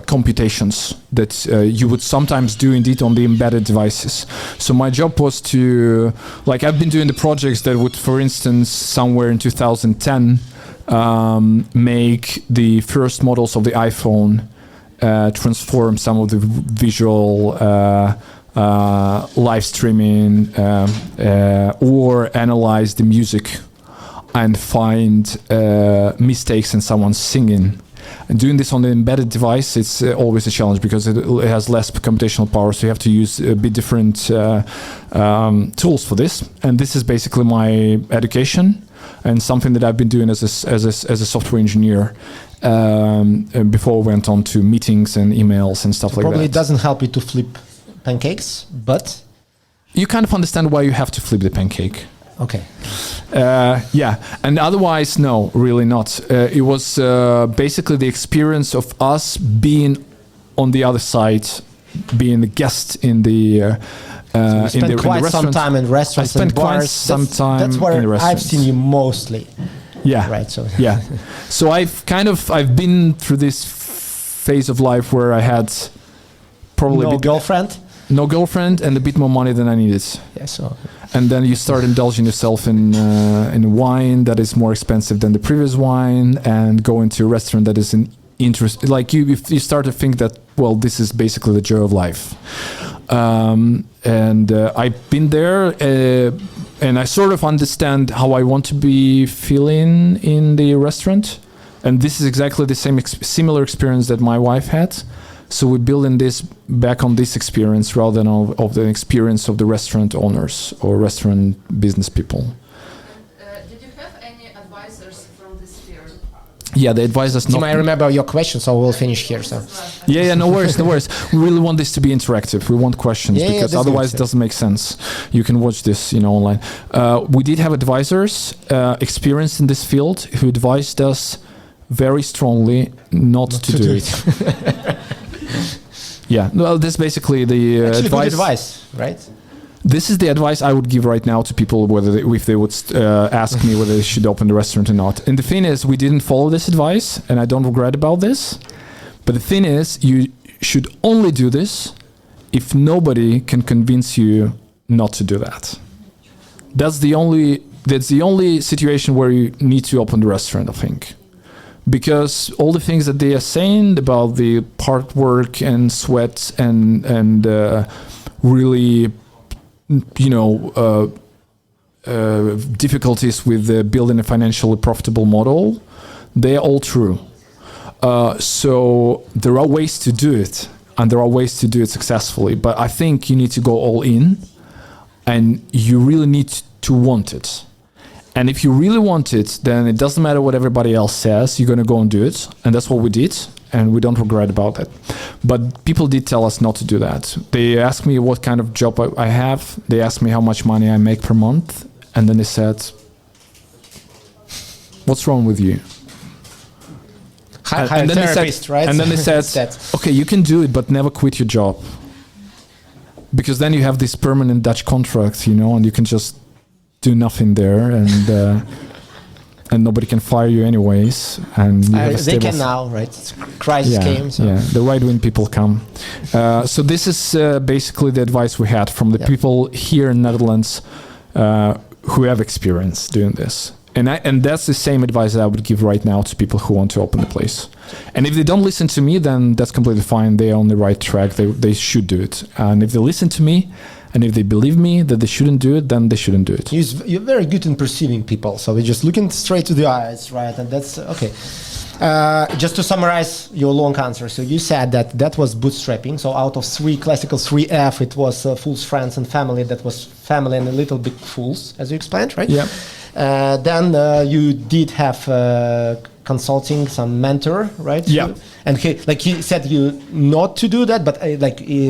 [SPEAKER 2] computations that you would sometimes do indeed on the embedded devices. So my job was to, like, I've been doing the projects that would, for instance, somewhere in 2010, make the first models of the iPhone, transform some of the visual live streaming or analyze the music and find mistakes in someone's singing. And doing this on the embedded device, it's always a challenge because it has less computational power, so you have to use a bit different tools for this. And this is basically my education and something that I've been doing as a software engineer before I went on to meetings and emails and stuff like
[SPEAKER 1] Probably
[SPEAKER 2] that.
[SPEAKER 1] it doesn't help you to flip pancakes, but
[SPEAKER 2] You kind of understand why you have to flip the pancake.
[SPEAKER 1] okay.
[SPEAKER 2] Yeah, and otherwise, no, really not. It was basically the experience of us being on the other side, being the guest in the
[SPEAKER 1] You spent quite some
[SPEAKER 2] restaurant.
[SPEAKER 1] time in restaurants
[SPEAKER 2] I
[SPEAKER 1] and
[SPEAKER 2] spent quite
[SPEAKER 1] bars.
[SPEAKER 2] some time
[SPEAKER 1] That's where
[SPEAKER 2] in the
[SPEAKER 1] I've
[SPEAKER 2] restaurants.
[SPEAKER 1] seen you mostly,
[SPEAKER 2] Yeah,
[SPEAKER 1] right? So
[SPEAKER 2] yeah. So I've been through this phase of life where I had probably a
[SPEAKER 1] no
[SPEAKER 2] bit,
[SPEAKER 1] girlfriend.
[SPEAKER 2] no girlfriend and a bit more money than I needed.
[SPEAKER 1] Yeah. So
[SPEAKER 2] And then you start indulging yourself in wine that is more expensive than the previous wine, and go into a restaurant that is an interest. Like if you start to think that, well, this is basically the joy of life. And I've been there, and I sort of understand how I want to be feeling in the restaurant. And this is exactly the same similar experience that my wife had. So we're building this back on this experience rather than of the experience of the restaurant owners or restaurant business people.
[SPEAKER 4] did you have any advisors from this sphere?
[SPEAKER 2] Yeah, they advise us
[SPEAKER 1] Tim,
[SPEAKER 2] not.
[SPEAKER 1] I remember your question, so we'll finish here. So
[SPEAKER 2] Yeah, no worries, no worries. We really want this to be interactive. We want questions
[SPEAKER 1] Yeah,
[SPEAKER 2] because
[SPEAKER 1] that's
[SPEAKER 2] otherwise
[SPEAKER 1] good.
[SPEAKER 2] it doesn't make sense. You can watch this, online. We did have advisors experienced in this field who advised us very strongly not to do it. Yeah, well, this is basically the
[SPEAKER 1] Actually, good
[SPEAKER 2] advice.
[SPEAKER 1] right?
[SPEAKER 2] This is the advice I would give right now to people, if they would ask me whether they should open the restaurant or not. And the thing is, we didn't follow this advice, and I don't regret about this. But the thing is, you should only do this if nobody can convince you not to do that. That's the only situation where you need to open the restaurant, I think. Because all the things that they are saying about the hard work and sweat and really, difficulties with building a financially profitable model, they are all true. So there are ways to do it, and there are ways to do it successfully. But I think you need to go all in, and you really need to want it. And if you really want it, then it doesn't matter what everybody else says. You're going to go and do it. And that's what we did. And we don't regret about it. But people did tell us not to do that. They asked me what kind of job I have. They asked me how much money I make per month. And then they said, what's wrong with you?
[SPEAKER 1] Hire
[SPEAKER 2] then they
[SPEAKER 1] therapist,
[SPEAKER 2] said,
[SPEAKER 1] right?
[SPEAKER 2] And then they said,
[SPEAKER 1] Instead.
[SPEAKER 2] okay, you can do it, but never quit your job. because then you have this permanent Dutch contract, and you can just do nothing there, and nobody can fire you anyways, and you have a
[SPEAKER 1] they
[SPEAKER 2] stable
[SPEAKER 1] can now, right? Crisis came. So.
[SPEAKER 2] Yeah, the right-wing people come. So this is basically the advice we had from the people here in Netherlands who have experience doing this. And that's the same advice that I would give right now to people who want to open the place. And if they don't listen to me, then that's completely fine. They're on the right track. They should do it. And if they listen to me, and if they believe me that they shouldn't do it, then they shouldn't do it.
[SPEAKER 1] You're very good in perceiving people. So we're just looking straight to the eyes, right? And that's okay. Just to summarize your long answer. So you said that was bootstrapping. So out of classical 3F, it was fools, friends, and family. That was family and a little bit fools, as you explained, right?
[SPEAKER 2] Yeah.
[SPEAKER 1] Then you did have consulting, some mentor, right?
[SPEAKER 2] Yeah.
[SPEAKER 1] And he said you not to do that, but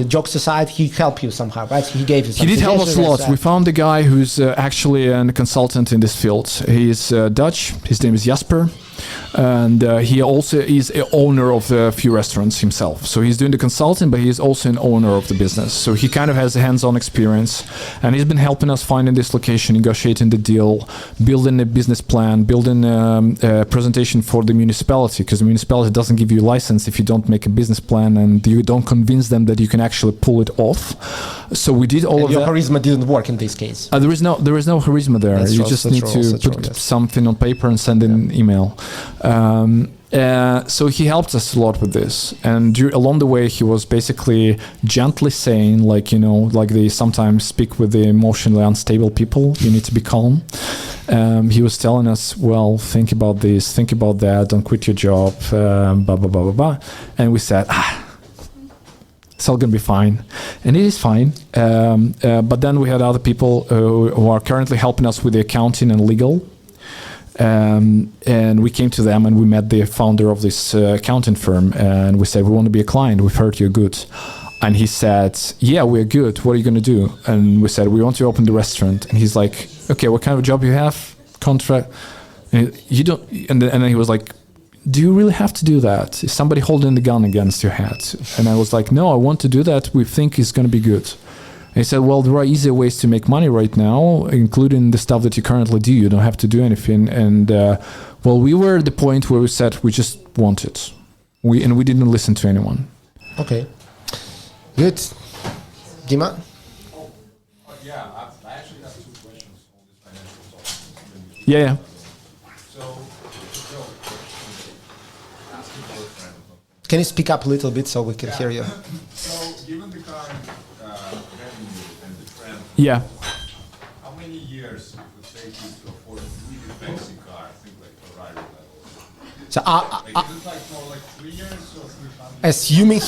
[SPEAKER 1] jokes aside, he helped you somehow, right? He gave you some
[SPEAKER 2] He did help us a
[SPEAKER 1] suggestions,
[SPEAKER 2] lot. We found a guy who's actually a consultant in this field. He's Dutch. His name is Jasper. And he also is an owner of a few restaurants himself. So he's doing the consulting, but he's also an owner of the business. So he kind of has a hands-on experience. And he's been helping us finding this location, negotiating the deal, building a business plan, building a presentation for the municipality. Because the municipality doesn't give you a license if you don't make a business plan and you don't convince them that you can actually pull it off. So we did all of
[SPEAKER 1] your
[SPEAKER 2] that.
[SPEAKER 1] charisma didn't work in this case.
[SPEAKER 2] There is no charisma there.
[SPEAKER 1] That's
[SPEAKER 2] you
[SPEAKER 1] true,
[SPEAKER 2] just
[SPEAKER 1] that's
[SPEAKER 2] need
[SPEAKER 1] true,
[SPEAKER 2] to put something on paper and send an email. So he helped us a lot with this, and along the way he was basically gently saying, like they sometimes speak with the emotionally unstable people, you need to be calm. He was telling us, well, think about this, think about that, don't quit your job, blah blah blah blah blah. And we said, it's all gonna be fine, and it is fine. But then we had other people who are currently helping us with the accounting and legal. And we came to them and we met the founder of this accounting firm, and we said, we want to be a client, we've heard you're good. And he said, yeah, we're good, what are you going to do? And we said, we want to open the restaurant. And he's like, okay, what kind of job you have? Contract? And you don't. And then he was like, do you really have to do that? Is somebody holding the gun against your head? And I was like, no, I want to do that, we think it's going to be good. He said, well, there are easier ways to make money right now, including the stuff that you currently do. You don't have to do anything. And, we were at the point where we said we just want it. We didn't listen to anyone.
[SPEAKER 1] Okay. Good. Dima?
[SPEAKER 5] Yeah, I actually have two questions on this financial topic.
[SPEAKER 2] Yeah.
[SPEAKER 1] Can you speak up a little bit so we can hear you?
[SPEAKER 5] So, given the current revenue and the trend,
[SPEAKER 2] Yeah.
[SPEAKER 5] how many years it would take you to afford a really fancy car, I think like Ferrari level?
[SPEAKER 1] So,
[SPEAKER 5] Is it like more like 3 years or 300?
[SPEAKER 1] assuming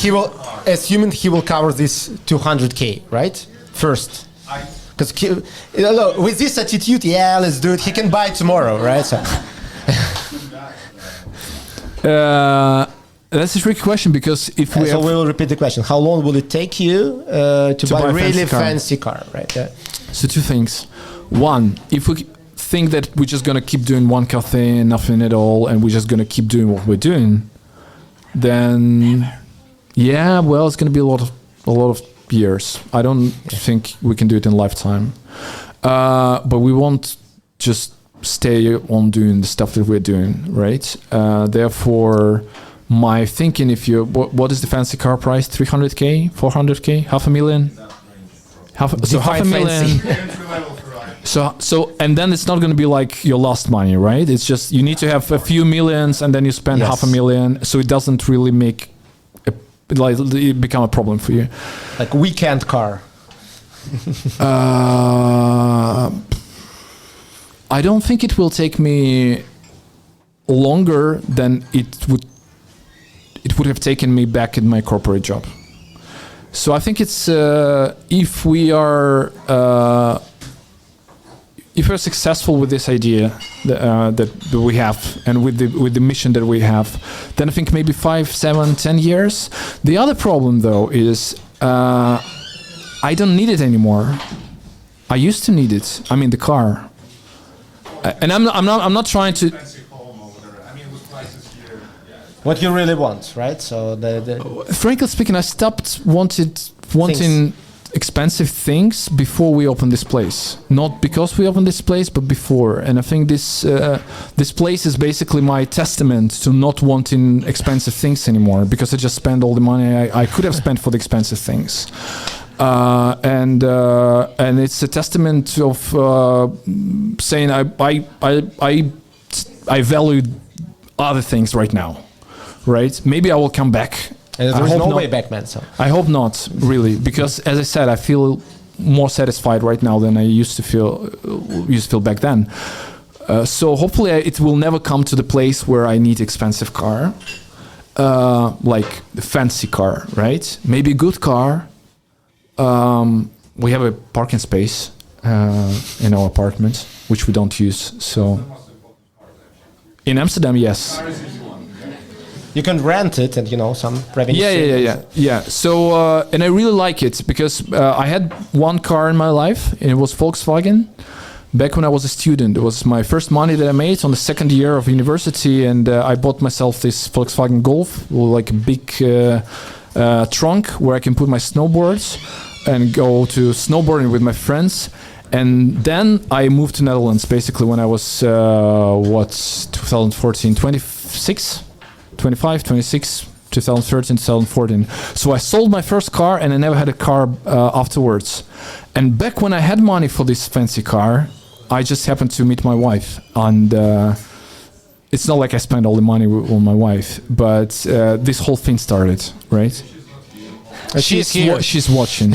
[SPEAKER 1] he will cover this 200K, right? First. Because with this attitude, yeah, let's do it. He can buy tomorrow, right? So.
[SPEAKER 2] That's a tricky question, because if we
[SPEAKER 1] so we will repeat the question. How long will it take you to buy a really fancy car, right? Yeah.
[SPEAKER 2] So two things. One, if we think that we're just gonna keep doing one cafe and nothing at all, and we're just gonna keep doing what we're doing, then it's gonna be a lot of years. I don't think we can do it in lifetime. But we won't just stay on doing the stuff that we're doing, right? Therefore, my thinking, what is the fancy car price? 300K, 400K, $500,000? Half a million. So and then it's not going to be like your lost money, right? It's just you need to have a few millions and then you spend $500,000, so it doesn't really make it become a problem for you.
[SPEAKER 1] Like weekend car.
[SPEAKER 2] I don't think it will take me longer than it would have taken me back in my corporate job. So I think it's if we're successful with this idea that we have, and with the mission that we have, then I think maybe 5, 7, 10 years. The other problem though is I don't need it anymore. I used to need it. I mean the car, and I'm not trying to.
[SPEAKER 1] What you really want, right? So frankly
[SPEAKER 2] speaking, I stopped wanting expensive things before we opened this place. Not because we opened this place, but before. And I think this place is basically my testament to not wanting expensive things anymore, because I just spend all the money I could have spent for the expensive things. And it's a testament of saying I value other things right now, right? Maybe I will come back.
[SPEAKER 1] And there's no way back, man. So
[SPEAKER 2] I hope not, really, because as I said, I feel more satisfied right now than I used to feel back then. So hopefully it will never come to the place where I need expensive car, like a fancy car, right? Maybe a good car. We have a parking space in our apartment, which we don't use. So in Amsterdam, yes.
[SPEAKER 1] you can rent it and some revenue.
[SPEAKER 2] Yeah. So and I really like it because I had one car in my life, and it was Volkswagen. Back when I was a student, it was my first money that I made on the second year of university, and I bought myself this Volkswagen Golf, like a big trunk where I can put my snowboards and go to snowboarding with my friends. And then I moved to Netherlands basically when I was 2014, 26, 25, 26, 2013, 2014. So I sold my first car and I never had a car afterwards. And back when I had money for this fancy car, I just happened to meet my wife. And it's not like I spent all the money on my wife, but this whole thing started, right?
[SPEAKER 1] She's here.
[SPEAKER 2] She's watching.